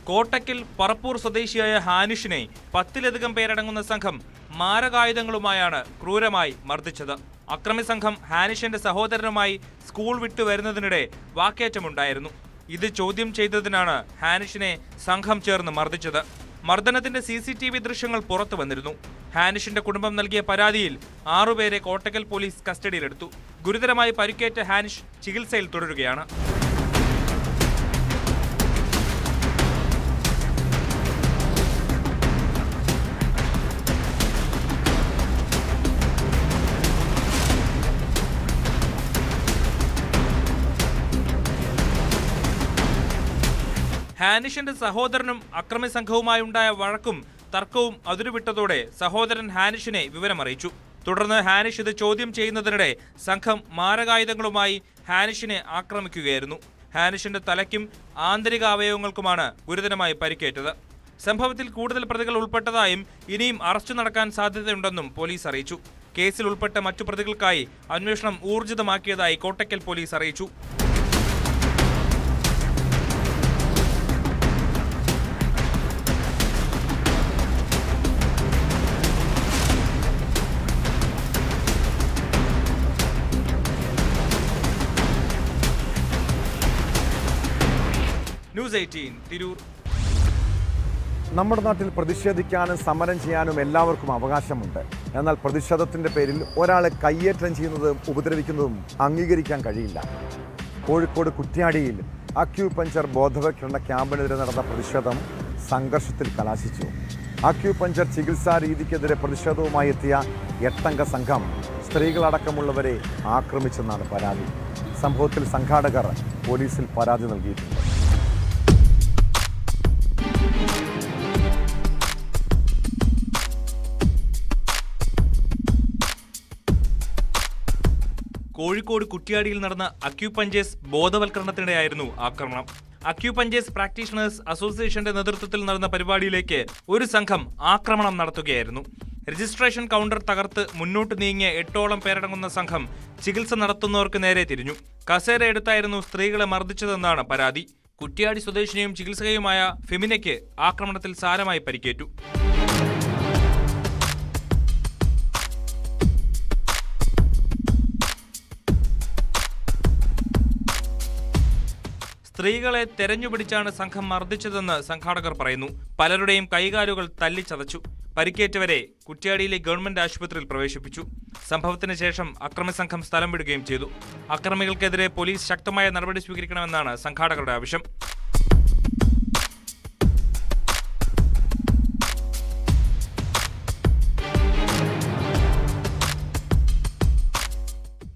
കോട്ടക്കൽ പറപ്പൂർ സ്വദേശിയായ ഹാനിഷിനെ 10ലധികം പേരടങ്ങുന്ന സംഘം മാരകായുധങ്ങളുമായാണ് ക്രൂരമായി മർദ്ദിച്ചത്. അക്രമി സംഘം ഹാനിഷിന്റെ സഹോദരനുമായി സ്കൂൾ വിട്ടു വരുന്നതിനിടെ വാക്കേറ്റമുണ്ടായിരുന്നു. ഇത് ചോദ്യം ചെയ്തതിനാണ് ഹാനിഷിനെ സംഘം ചേർന്ന് മർദ്ദിച്ചത്. മർദ്ദനത്തിന്റെ CCTV ദൃശ്യങ്ങൾ പുറത്തു വന്നിരുന്നു. ഹാനിഷിന്റെ കുടുംബം നൽകിയ പരാതിയിൽ 6 പേരെ കോട്ടക്കൽ പോലീസ് കസ്റ്റഡിയിലെടുത്തു. ഗുരുതരമായി പരിക്കേറ്റ ഹാനിഷ് ചികിത്സയിൽ തുടരുകയാണ്. ഹാനിഷിന്റെ സഹോദരനും അക്രമി സംഘവുമായുണ്ടായ വഴക്കും തർക്കവും അതിരുവിട്ടതോടെ സഹോദരൻ ഹാനിഷിനെ വിവരമറിയിച്ചു. തുടർന്ന് ഹാനിഷ് ഇത് ചോദ്യം ചെയ്യുന്നതിനിടെ സംഘം മാരകായുധങ്ങളുമായി ഹാനിഷിനെ ആക്രമിക്കുകയായിരുന്നു. ഹാനിഷിന്റെ തലയ്ക്കും ആന്തരിക അവയവങ്ങൾക്കുമാണ് ഗുരുതരമായി പരിക്കേറ്റത്. സംഭവത്തിൽ കൂടുതൽ പ്രതികൾ ഉൾപ്പെട്ടതായും ഇനിയും അറസ്റ്റ് നടക്കാൻ സാധ്യതയുണ്ടെന്നും പോലീസ് അറിയിച്ചു. കേസിൽ ഉൾപ്പെട്ട മറ്റു പ്രതികൾക്കായി അന്വേഷണം ഊർജിതമാക്കിയതായി കോട്ടക്കൽ പോലീസ് അറിയിച്ചു. ന്യൂസ് 18 തിരൂർ. നമ്മുടെ നാട്ടിൽ പ്രതിഷേധിക്കാനും സമരം ചെയ്യാനും എല്ലാവർക്കും അവകാശമുണ്ട്. എന്നാൽ പ്രതിഷേധത്തിൻ്റെ പേരിൽ ഒരാളെ കയ്യേറ്റം ചെയ്യുന്നതും ഉപദ്രവിക്കുന്നതും അംഗീകരിക്കാൻ കഴിയില്ല. കോഴിക്കോട് കുറ്റ്യാടിയിൽ അക്യൂപഞ്ചർ ബോധവൽക്കരണ ക്യാമ്പിനെതിരെ നടന്ന പ്രതിഷേധം സംഘർഷത്തിൽ കലാശിച്ചു. അക്യൂപഞ്ചർ ചികിത്സാ രീതിക്കെതിരെ പ്രതിഷേധവുമായി എത്തിയ 8-അംഗ സംഘം സ്ത്രീകളടക്കമുള്ളവരെ ആക്രമിച്ചെന്നാണ് പരാതി. സംഭവത്തിൽ സംഘാടകർ പോലീസിൽ പരാതി നൽകിയിട്ടുണ്ട്. കോഴിക്കോട് കുറ്റ്യാടിയിൽ നടന്ന അക്യൂപഞ്ചേഴ്സ് ബോധവൽക്കരണത്തിനിടെയായിരുന്നു ആക്രമണം. അക്യൂപഞ്ചേഴ്സ് പ്രാക്ടീഷണേഴ്സ് അസോസിയേഷന്റെ നേതൃത്വത്തിൽ നടന്ന പരിപാടിയിലേക്ക് ഒരു സംഘം ആക്രമണം നടത്തുകയായിരുന്നു. രജിസ്ട്രേഷൻ കൗണ്ടർ തകർത്ത് മുന്നോട്ട് നീങ്ങിയ 8ഓളം പേരടങ്ങുന്ന സംഘം ചികിത്സ നടത്തുന്നവർക്ക് നേരെ തിരിഞ്ഞു. കസേര എടുത്തായിരുന്നു സ്ത്രീകളെ മർദ്ദിച്ചതെന്നാണ് പരാതി. കുറ്റ്യാടി സ്വദേശിനിയും ചികിത്സകയുമായ ഫെമിനയ്ക്ക് ആക്രമണത്തിൽ സാരമായി പരിക്കേറ്റു. സ്ത്രീകളെ തെരഞ്ഞുപിടിച്ചാണ് സംഘം മർദ്ദിച്ചതെന്ന് സംഘാടകർ പറയുന്നു. പലരുടെയും കൈകാലുകൾ തല്ലിച്ചതച്ചു. പരിക്കേറ്റവരെ കുറ്റ്യാടിയിലെ ഗവൺമെന്റ് ആശുപത്രിയിൽ പ്രവേശിപ്പിച്ചു. സംഭവത്തിന് ശേഷം അക്രമി സംഘം സ്ഥലം വിടുകയും ചെയ്തു. അക്രമികൾക്കെതിരെ പോലീസ് ശക്തമായ നടപടി സ്വീകരിക്കണമെന്നാണ് സംഘാടകരുടെ ആവശ്യം.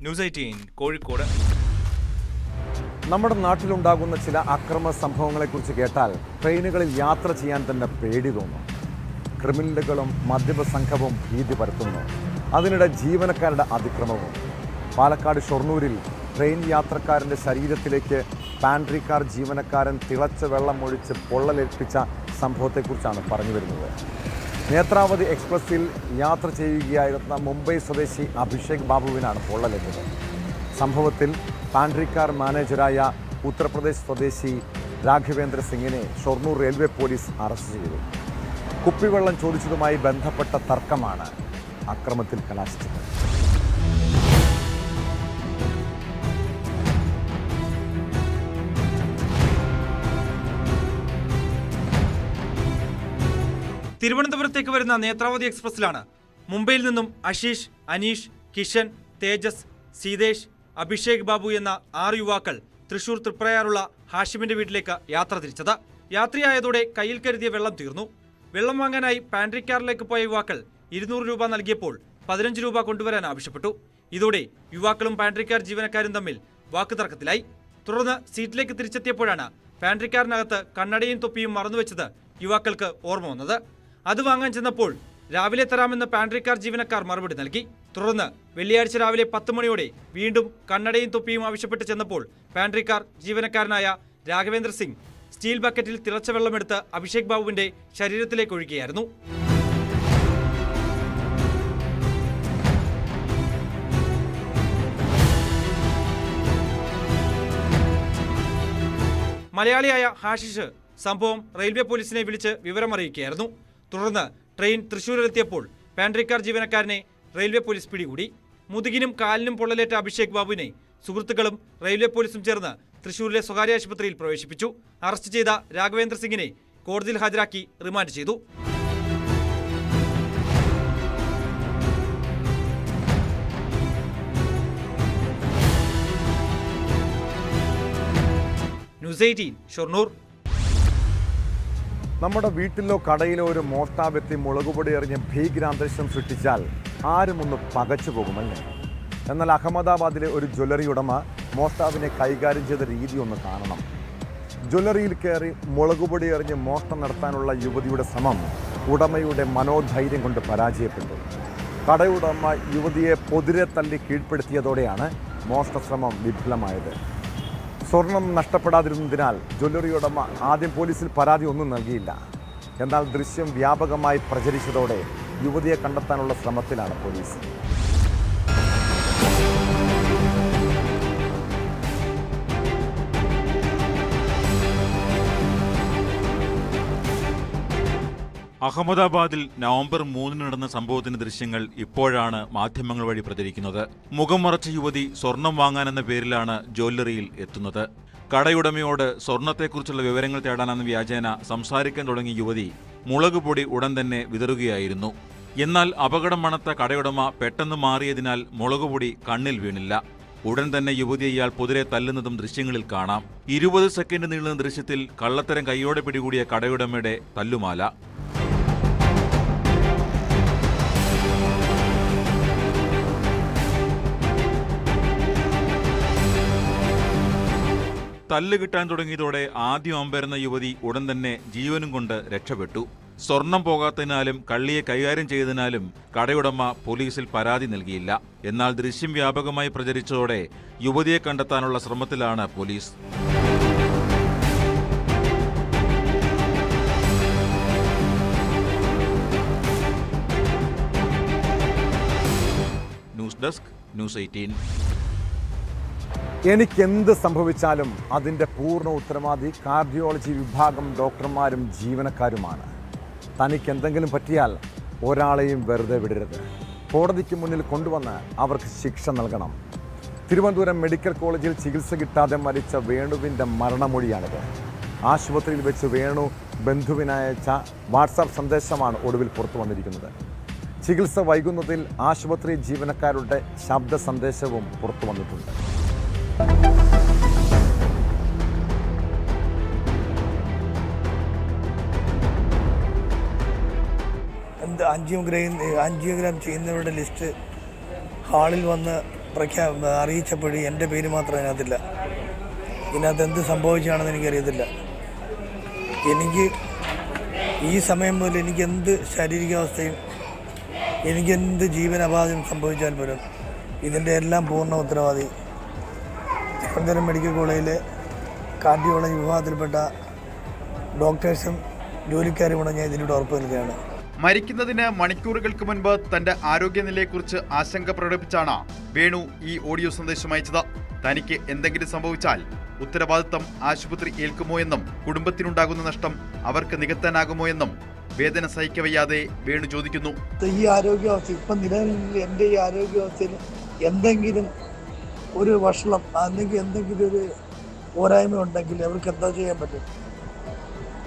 ന്യൂസ് 18 കോഴിക്കോട്. നമ്മുടെ നാട്ടിലുണ്ടാകുന്ന ചില അക്രമ സംഭവങ്ങളെക്കുറിച്ച് കേട്ടാൽ ട്രെയിനുകളിൽ യാത്ര ചെയ്യാൻ തന്നെ പേടി തോന്നും. ക്രിമിനലുകളും മദ്യപ സംഘവും ഭീതി പരത്തുന്നു. അതിനിടെ ജീവനക്കാരുടെ അതിക്രമവും. പാലക്കാട് ഷൊർണൂരിൽ ട്രെയിൻ യാത്രക്കാരൻ്റെ ശരീരത്തിലേക്ക് പാൻട്രി കാർ ജീവനക്കാരൻ തിളച്ച വെള്ളം ഒഴിച്ച് പൊള്ളലേൽപ്പിച്ച സംഭവത്തെക്കുറിച്ചാണ് പറഞ്ഞു വരുന്നത്. നേത്രാവതി എക്സ്പ്രസിൽ യാത്ര ചെയ്യുകയായിരുന്ന മുംബൈ സ്വദേശി അഭിഷേക് ബാബുവിനാണ് പൊള്ളലേറ്റത്. സംഭവത്തിൽ പാൻട്രി കാർ മാനേജരായ ഉത്തർപ്രദേശ് സ്വദേശി രാഘവേന്ദ്ര സിംഗിനെ ഷൊർണൂർ റെയിൽവേ പോലീസ് അറസ്റ്റ് ചെയ്തു. കുപ്പിവെള്ളം ചോദിച്ചതുമായി ബന്ധപ്പെട്ട തർക്കമാണ് അക്രമത്തിൽ കലാശിച്ചത്. തിരുവനന്തപുരത്തേക്ക് വരുന്ന നേത്രാവതി എക്സ്പ്രസിലാണ് മുംബൈയിൽ നിന്നും അശീഷ്, അനീഷ്, കിഷൻ, തേജസ്, സീതേഷ്, അഭിഷേക് ബാബു എന്ന 6 യുവാക്കൾ തൃശൂർ തൃപ്രയാറുള്ള ഹാഷിമിന്റെ വീട്ടിലേക്ക് യാത്ര തിരിച്ചത്. യാത്രയായതോടെ കയ്യിൽ കരുതിയ വെള്ളം തീർന്നു. വെള്ളം വാങ്ങാനായി പാൻട്രി കാറിലേക്ക് പോയ യുവാക്കൾ 200 രൂപ നൽകിയപ്പോൾ 15 രൂപ കൊണ്ടുവരാൻ ആവശ്യപ്പെട്ടു. ഇതോടെ യുവാക്കളും പാൻട്രി കാർ ജീവനക്കാരും തമ്മിൽ വാക്കുതർക്കത്തിലായി. തുടർന്ന് സീറ്റിലേക്ക് തിരിച്ചെത്തിയപ്പോഴാണ് പാൻട്രി കാറിനകത്ത് കണ്ണടയും തൊപ്പിയും മറന്നുവെച്ചത് യുവാക്കൾക്ക് ഓർമ്മ വന്നത്. അത് വാങ്ങാൻ ചെന്നപ്പോൾ രാവിലെ തരാമെന്ന് പാൻട്രി കാർ ജീവനക്കാർ മറുപടി നൽകി. തുടർന്ന് വെള്ളിയാഴ്ച രാവിലെ 10 മണിയോടെ വീണ്ടും കണ്ണടയും തൊപ്പിയും ആവശ്യപ്പെട്ട് ചെന്നപ്പോൾ പാൻട്രി കാർ ജീവനക്കാരനായ രാഘവേന്ദ്ര സിംഗ് സ്റ്റീൽ ബക്കറ്റിൽ തിളച്ച വെള്ളമെടുത്ത് അഭിഷേക് ബാബുവിന്റെ ശരീരത്തിലേക്ക് ഒഴുകിയായിരുന്നു. മലയാളിയായ ഹാഷിഷ് സംഭവം റെയിൽവേ പോലീസിനെ വിളിച്ച് വിവരമറിയിക്കുകയായിരുന്നു. തുടർന്ന് ട്രെയിൻ തൃശൂരിലെത്തിയപ്പോൾ പാൻട്രി കാർ ജീവനക്കാരനെ റെയിൽവേ പോലീസ് പിടികൂടി. മുതുകിനും കാലിനും പൊള്ളലേറ്റ അഭിഷേക് ബാബുവിനെ സുഹൃത്തുക്കളും റെയിൽവേ പോലീസും ചേർന്ന് തൃശൂരിലെ സ്വകാര്യ ആശുപത്രിയിൽ പ്രവേശിപ്പിച്ചു. അറസ്റ്റ് ചെയ്ത രാഘവേന്ദ്ര സിംഗിനെ കോടതിയിൽ ഹാജരാക്കി റിമാൻഡ് ചെയ്തു. ന്യൂസ് 18 ഷൊർണൂർ. നമ്മുടെ വീട്ടിലോ കടയിലോ ഒരു മോഷ്ടാവെത്തി മുളകുപൊടി എറിഞ്ഞ് ഭീകരാന്തരീക്ഷം സൃഷ്ടിച്ചാൽ ആരും ഒന്ന് പകച്ചു പോകുമല്ലേ? എന്നാൽ അഹമ്മദാബാദിലെ ഒരു ജ്വല്ലറി ഉടമ മോഷ്ടാവിനെ കൈകാര്യം ചെയ്ത രീതി ഒന്ന് കാണണം. ജ്വല്ലറിയിൽ കയറി മുളകുപൊടി എറിഞ്ഞ് മോഷണം നടത്താനുള്ള യുവതിയുടെ ശ്രമം ഉടമയുടെ മനോധൈര്യം കൊണ്ട് പരാജയപ്പെട്ടു. കടയുടമ യുവതിയെ പൊതിരെ തല്ലി കീഴ്പ്പെടുത്തിയതോടെയാണ് മോഷണശ്രമം വിഫലമായത്. സ്വർണം നഷ്ടപ്പെടാതിരുന്നതിനാൽ ജ്വല്ലറി ഉടമ ആദ്യം പോലീസിൽ പരാതി ഒന്നും നൽകിയില്ല. എന്നാൽ ദൃശ്യം വ്യാപകമായി പ്രചരിച്ചതോടെ യുവതിയെ കണ്ടെത്താനുള്ള ശ്രമത്തിലാണ് പോലീസ്. അഹമ്മദാബാദിൽ നവംബർ 3 നടന്ന സംഭവത്തിന്റെ ദൃശ്യങ്ങൾ ഇപ്പോഴാണ് മാധ്യമങ്ങൾ വഴി പ്രചരിക്കുന്നത്. മുഖം മറച്ച യുവതി സ്വർണം വാങ്ങാനെന്ന പേരിലാണ് ജ്വല്ലറിയിൽ എത്തുന്നത്. കടയുടമയോട് സ്വർണത്തെക്കുറിച്ചുള്ള വിവരങ്ങൾ തേടാനെന്ന വ്യാജേന സംസാരിക്കാൻ തുടങ്ങിയ യുവതി മുളകുപൊടി ഉടൻ തന്നെ വിതറുകയായിരുന്നു. എന്നാൽ അപകടം മണത്ത കടയുടമ പെട്ടെന്ന് മാറിയതിനാൽ മുളകുപൊടി കണ്ണിൽ വീണില്ല. ഉടൻ തന്നെ യുവതിയെ ഇയാൾ പൊതിരെ തല്ലുന്നതും ദൃശ്യങ്ങളിൽ കാണാം. 20 സെക്കൻഡ് നീളുന്ന ദൃശ്യത്തിൽ കള്ളത്തരം കൈയോടെ പിടികൂടിയ കടയുടമയുടെ തല്ലുമാല. തല്ല് കിട്ടാൻ തുടങ്ങിയതോടെ ആദ്യം അമ്പരന്ന യുവതി ഉടൻ തന്നെ ജീവനും കൊണ്ട് രക്ഷപ്പെട്ടു. സ്വർണം പോകാത്തതിനാലും കള്ളിയെ കൈകാര്യം ചെയ്തതിനാലും കടയുടമ പോലീസിൽ പരാതി നൽകിയില്ല. എന്നാൽ ദൃശ്യം വ്യാപകമായി പ്രചരിച്ചതോടെ യുവതിയെ കണ്ടെത്താനുള്ള ശ്രമത്തിലാണ് പോലീസ്. News desk, news 18. എനിക്കെന്ത് സംഭവിച്ചാലും അതിൻ്റെ പൂർണ്ണ ഉത്തരവാദി കാർഡിയോളജി വിഭാഗം ഡോക്ടർമാരും ജീവനക്കാരുമാണ്. തനിക്ക് എന്തെങ്കിലും പറ്റിയാൽ ഒരാളെയും വെറുതെ വിടരുത്. കോടതിക്ക് മുന്നിൽ കൊണ്ടുവന്ന് അവർക്ക് ശിക്ഷ നൽകണം. തിരുവനന്തപുരം മെഡിക്കൽ കോളേജിൽ ചികിത്സ കിട്ടാതെ മരിച്ച വേണുവിൻ്റെ മരണമൊഴിയാണിത്. ആശുപത്രിയിൽ വെച്ച് വേണു ബന്ധുവിനയച്ച വാട്സാപ്പ് സന്ദേശമാണ് ഒടുവിൽ പുറത്തു വന്നിരിക്കുന്നത്. ചികിത്സ വൈകുന്നതിൽ ആശുപത്രി ജീവനക്കാരുടെ ശബ്ദ സന്ദേശവും പുറത്തു വന്നിട്ടുണ്ട്. ആൻജിയോഗ്രാം ചെയ്യുന്നവരുടെ ലിസ്റ്റ് ഹാളിൽ വന്ന് അറിയിച്ചപ്പോഴും എൻ്റെ പേര് മാത്രം അതിനകത്തില്ല. ഇതിനകത്ത് എന്ത് സംഭവിച്ചാണെന്ന് എനിക്കറിയത്തില്ല. എനിക്ക് ഈ സമയം മുതൽ എനിക്കെന്ത് ശാരീരികാവസ്ഥയും എനിക്കെന്ത് ജീവനപാതയും സംഭവിച്ചാൽ പോലും ഇതിൻ്റെ എല്ലാം പൂർണ്ണ ഉത്തരവാദി തിരുവനന്തപുരം മെഡിക്കൽ കോളേജിലെ കാർഡിയോളജി വിഭാഗത്തിൽപ്പെട്ട ഡോക്ടേഴ്സും ജോലിക്കാരുമാണ് ഞാൻ ഇതിലൂടെ ഉറപ്പ് നൽകുകയാണ്. മരിക്കുന്നതിന് മണിക്കൂറുകൾക്ക് മുൻപ് തന്റെ ആരോഗ്യനിലയെക്കുറിച്ച് ആശങ്ക പ്രകടിപ്പിച്ചാണ് വേണു ഈ ഓഡിയോ സന്ദേശം അയച്ചത്. തനിക്ക് എന്തെങ്കിലും സംഭവിച്ചാൽ ഉത്തരവാദിത്തം ആശുപത്രി ഏൽക്കുമോ എന്നും കുടുംബത്തിനുണ്ടാകുന്ന നഷ്ടം അവർക്ക് നികത്താനാകുമോ എന്നും വേദന സഹിക്കവയ്യാതെ വേണു ചോദിക്കുന്നു. ഈ ആരോഗ്യാവസ്ഥ ഇപ്പം നിലവിൽ എൻ്റെ ഈ ആരോഗ്യാവസ്ഥയിൽ എന്തെങ്കിലും ഒരു വഷളം അല്ലെങ്കിൽ എന്തെങ്കിലും ഒരു പോരായ്മ ഉണ്ടെങ്കിൽ അവർക്ക് എന്താ ചെയ്യാൻ പറ്റും?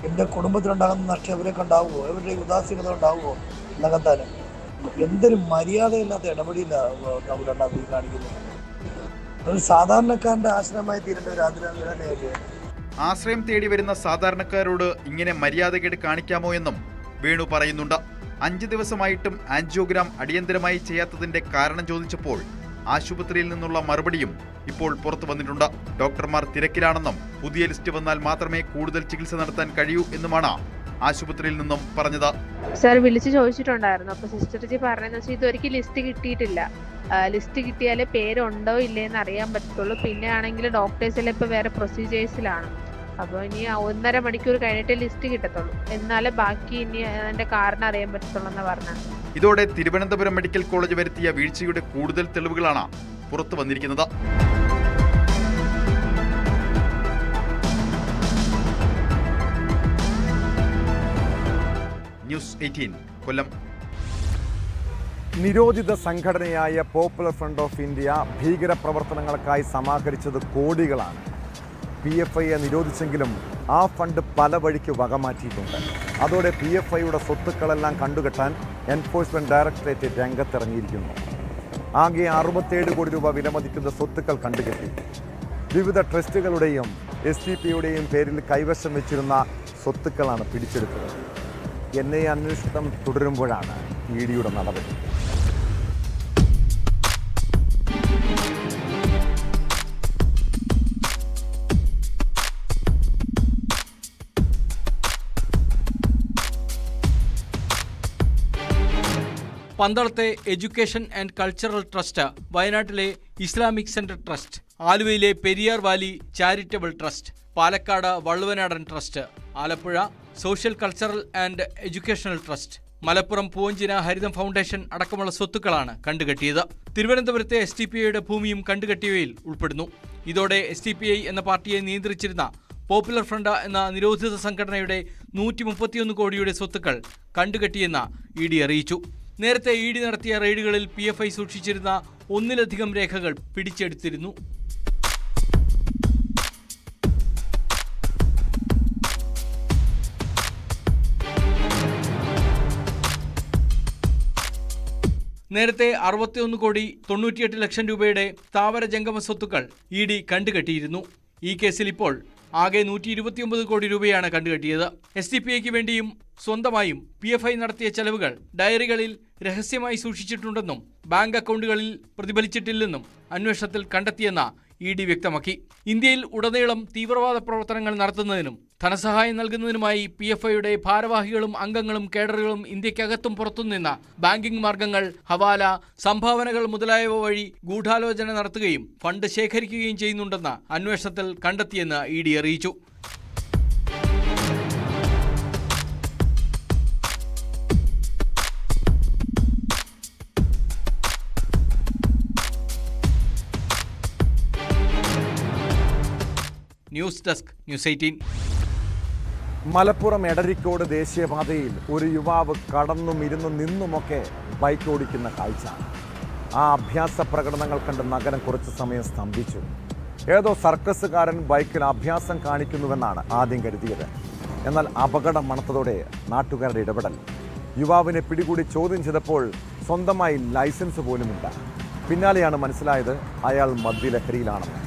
എൻ്റെ കുടുംബത്തിനുണ്ടാകുന്ന നഷ്ടം ഇവരൊക്കെ ഉണ്ടാവുമോ? ഇവരുടെ ഉദാസീനത ഉണ്ടാവുമോ? നികത്താനും എന്തൊരു മര്യാദയില്ലാത്ത ഇടപെടിയില്ല രണ്ടാമത് കാണിക്കുന്നത്. ഒരു സാധാരണക്കാരന്റെ ആശ്രമമായി തീരേണ്ട ഒരു അതിരല്ലേ. ആശ്രയം തേടി വരുന്ന സാധാരണക്കാരോട് ഇങ്ങനെ മര്യാദകേട് കാണിക്കാമോ എന്നും വേണു പറയുന്നുണ്ട്. 5 ദിവസമായിട്ടും ആൻജിയോഗ്രാം അടിയന്തരമായി ചെയ്യാത്തതിന്റെ കാരണം ചോദിച്ചപ്പോൾ ആശുപത്രിയിൽ നിന്നുള്ള മറുപടിയും ഇപ്പോൾ പുറത്തു വന്നിട്ടുണ്ട്. ഡോക്ടർമാർ തിരക്കിലാണെന്നും പുതിയ ലിസ്റ്റ് വന്നാൽ മാത്രമേ കൂടുതൽ ചികിത്സ നടത്താൻ കഴിയൂ എന്നുമാണ് ആശുപത്രിയിൽ നിന്നും പറഞ്ഞത്. സാർ വിളിച്ച് ചോദിച്ചിട്ടുണ്ടായിരുന്നു. അപ്പോൾ സിസ്റ്റർ ജി പറഞ്ഞതെന്ന് വെച്ചാൽ ഇതൊരിക്കലും ലിസ്റ്റ് കിട്ടിയിട്ടില്ല. ലിസ്റ്റ് കിട്ടിയാലേ പേരുണ്ടോ ഇല്ലേന്ന് അറിയാൻ പറ്റത്തുള്ളൂ. പിന്നെ ആണെങ്കിൽ ഡോക്ടേഴ്സെല്ലാം ഇപ്പോൾ വേറെ പ്രൊസീജിയേഴ്സിലാണ്. അപ്പോൾ ഇനി 1.5 മണിക്കൂർ കഴിഞ്ഞിട്ടേ ലിസ്റ്റ് കിട്ടത്തുള്ളൂ. എന്നാലേ ബാക്കി ഇനി അതിന്റെ കാരണം അറിയാൻ പറ്റത്തുള്ളൂ എന്ന് പറഞ്ഞത്. ഇതോടെ തിരുവനന്തപുരം മെഡിക്കൽ കോളേജ് വരുത്തിയ വീഴ്ചയുടെ കൂടുതൽ തെളിവുകളാണ് പുറത്തു വന്നിരിക്കുന്നത്. ന്യൂസ് 18 കൊല്ലം. നിരോധിത സംഘടനയായ പോപ്പുലർ ഫ്രണ്ട് ഓഫ് ഇന്ത്യ ഭീകരപ്രവർത്തനങ്ങൾക്കായി സമാഹരിച്ചത് കോടികളാണ്. PFIയെ നിരോധിച്ചെങ്കിലും ആ ഫണ്ട് പല വഴിക്ക് വകമാറ്റിയിട്ടുണ്ട്. അതോടെ PFIയുടെ സ്വത്തുക്കളെല്ലാം കണ്ടുകെട്ടാൻ എൻഫോഴ്സ്മെന്റ് ഡയറക്ടറേറ്റ് രംഗത്തിറങ്ങിയിരിക്കുന്നു. ആകെ 67 കോടി രൂപ വിലമതിക്കുന്ന സ്വത്തുക്കൾ കണ്ടുകെട്ടി. വിവിധ ട്രസ്റ്റുകളുടെയും SDPയുടെയും പേരിൽ കൈവശം വെച്ചിരുന്ന സ്വത്തുക്കളാണ് പിടിച്ചെടുത്തത്. NIA അന്വേഷണം തുടരുമ്പോഴാണ് EDയുടെ നടപടി. പന്തളത്തെ എഡ്യൂക്കേഷൻ ആൻഡ് കൾച്ചറൽ ട്രസ്റ്റ്, വയനാട്ടിലെ ഇസ്ലാമിക് സെന്റർ ട്രസ്റ്റ്, ആലുവയിലെ Periyar valley charitable trust, Palakkad Valluvanadan trust, Alappuzha social cultural and educational trust, Malappuram Poovanchina Haritham foundation അടക്കമുള്ള സ്വത്തുക്കളാണ് കണ്ടുകെട്ടിയത്. തിരുവനന്തപുരത്തെ SDPIയുടെ ഭൂമിയും കണ്ടുകെട്ടിയവയിൽ ഉൾപ്പെടുന്നു. ഇതോടെ SDPI എന്ന പാർട്ടിയെ നിയന്ത്രിച്ചിരുന്ന പോപ്പുലർ ഫ്രണ്ട് എന്ന നിരോധിത സംഘടനയുടെ 131 കോടിയുടെ സ്വത്തുക്കൾ കണ്ടുകെട്ടിയെന്ന് ED അറിയിച്ചു. നേരത്തെ ED നടത്തിയ റെയ്ഡുകളിൽ PFI സൂക്ഷിച്ചിരുന്ന 1ലധികം രേഖകൾ പിടിച്ചെടുത്തിരുന്നു. നേരത്തെ 61 കോടി 98 ലക്ഷം രൂപയുടെ സ്ഥാവര ജംഗമ സ്വത്തുക്കൾ ED കണ്ടുകെട്ടിയിരുന്നു. ഈ കേസിൽ ഇപ്പോൾ ആകെ 129 കോടി രൂപയാണ് കണ്ടുകെട്ടിയത്. SDPIക്ക് വേണ്ടിയും സ്വന്തമായും PFI നടത്തിയ ചെലവുകൾ ഡയറികളിൽ രഹസ്യമായി സൂക്ഷിച്ചിട്ടുണ്ടെന്നും ബാങ്ക് അക്കൗണ്ടുകളിൽ പ്രതിഫലിച്ചിട്ടില്ലെന്നും അന്വേഷണത്തിൽ കണ്ടെത്തിയെന്ന് ED വ്യക്തമാക്കി. ഇന്ത്യയിൽ ഉടനീളം തീവ്രവാദ പ്രവർത്തനങ്ങൾ നടത്തുന്നതിനും ധനസഹായം നൽകുന്നതിനുമായി PFIയുടെ ഭാരവാഹികളും അംഗങ്ങളും കേഡറുകളും ഇന്ത്യക്കകത്തും പുറത്തുനിന്ന് ബാങ്കിംഗ് മാർഗങ്ങൾ, ഹവാല, സംഭാവനകൾ മുതലായവ വഴി ഗൂഢാലോചന നടത്തുകയും ഫണ്ട് ശേഖരിക്കുകയും ചെയ്യുന്നുണ്ടെന്ന് അന്വേഷണത്തിൽ കണ്ടെത്തിയെന്ന് ED അറിയിച്ചു. News desk, news 18. Malappuram Edarikode ദേശീയപാതയിൽ ഒരു യുവാവ് കടന്നും ഇരുന്നും നിന്നുമൊക്കെ ബൈക്ക് ഓടിക്കുന്ന കാഴ്ച. ആ അഭ്യാസ പ്രകടനങ്ങൾ കണ്ട് നഗരം കുറച്ച് സമയം സ്തംഭിച്ചു. ഏതോ സർക്കസുകാരൻ ബൈക്കിൽ അഭ്യാസം കാണിക്കുന്നുവെന്നാണ് ആദ്യം കരുതിയത്. എന്നാൽ അപകടം മണത്തതോടെ നാട്ടുകാരുടെ ഇടപെടൽ. യുവാവിനെ പിടികൂടി ചോദ്യം ചെയ്തപ്പോൾ സ്വന്തമായി ലൈസൻസ് പോലുമില്ല. പിന്നാലെയാണ് മനസ്സിലായത് അയാൾ മദ്യലഹരിയിലാണെന്ന്.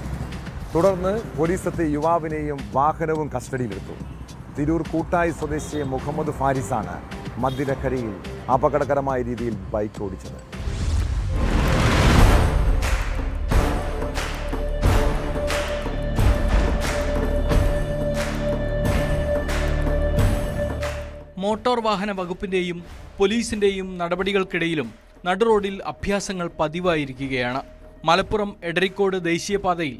തുടർന്ന് പോലീസെത്തി യുവാവിനെയും വാഹനവും കസ്റ്റഡിയിലെടുത്തു. തിരൂർ കൂട്ടായി സ്വദേശി മുഹമ്മദ് ഫാരിസാണ് മദ്യലഹരിയിൽ അപകടകരമായ രീതിയിൽ ബൈക്ക് ഓടിച്ചത്. മോട്ടോർ വാഹന വകുപ്പിന്റെയും പോലീസിന്റെയും നടപടികൾക്കിടയിലും നടുറോഡിൽ അഭ്യാസങ്ങൾ പതിവായിരിക്കുകയാണ്. മലപ്പുറം എടരിക്കോട് ദേശീയപാതയിൽ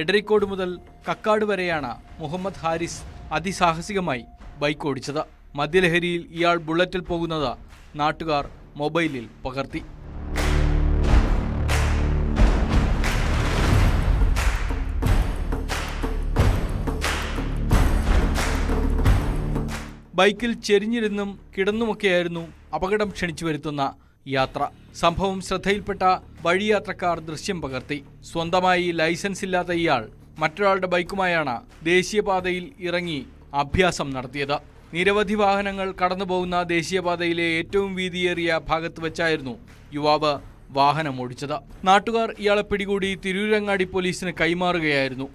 എടരിക്കോട് മുതൽ കക്കാട് വരെയാണ് മുഹമ്മദ് ഹാരിസ് അതിസാഹസികമായി ബൈക്ക് ഓടിച്ചത്. മദ്യലഹരിയിൽ ഇയാൾ ബുള്ളറ്റിൽ പോകുന്നത് നാട്ടുകാർ മൊബൈലിൽ പകർത്തി. ബൈക്കിൽ ചെരിഞ്ഞിരുന്നും കിടന്നുമൊക്കെയായിരുന്നു അപകടം ക്ഷണിച്ചു വരുത്തുന്ന യാത്ര. സംഭവം ശ്രദ്ധയിൽപ്പെട്ട വഴിയാത്രക്കാർ ദൃശ്യം പകർത്തി. സ്വന്തമായി ലൈസൻസ് ഇല്ലാത്ത ഇയാൾ മറ്റൊരാളുടെ ബൈക്കുമായാണ് ദേശീയപാതയിൽ ഇറങ്ങി അഭ്യാസം നടത്തിയത്. നിരവധി വാഹനങ്ങൾ കടന്നുപോകുന്ന ദേശീയപാതയിലെ ഏറ്റവും വീതിയേറിയ ഭാഗത്ത് വെച്ചായിരുന്നു യുവാവ് വാഹനമോടിച്ചത്. നാട്ടുകാർ ഇയാളെ പിടികൂടി തിരൂരങ്ങാടി പോലീസിന് കൈമാറുകയായിരുന്നു.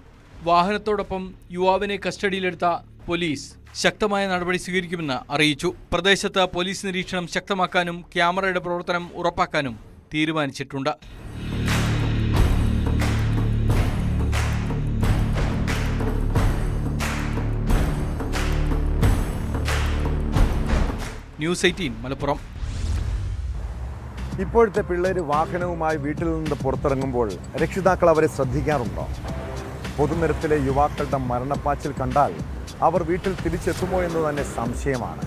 വാഹനത്തോടൊപ്പം യുവാവിനെ കസ്റ്റഡിയിലെടുത്ത പോലീസ് ശക്തമായ നടപടി സ്വീകരിക്കുമെന്ന് അറിയിച്ചു. പ്രദേശത്ത് പോലീസ് നിരീക്ഷണം ശക്തമാക്കാനും ക്യാമറയുടെ പ്രവർത്തനം ഉറപ്പാക്കാനും തീരുമാനിച്ചിട്ടുണ്ട്. ന്യൂസ് 18 മലപ്പുറം. ഇപ്പോഴത്തെ പിള്ളേർ വാഹനവുമായി വീട്ടിൽ നിന്ന് പുറത്തിറങ്ങുമ്പോൾ രക്ഷിതാക്കൾ അവരെ ശ്രദ്ധിക്കാറുണ്ടോ? പൊതുനിരത്തിലെ യുവാക്കളുടെ മരണപ്പാച്ചിൽ കണ്ടാൽ അവർ വീട്ടിൽ തിരിച്ചെത്തുമോ എന്ന് തന്നെ സംശയമാണ്.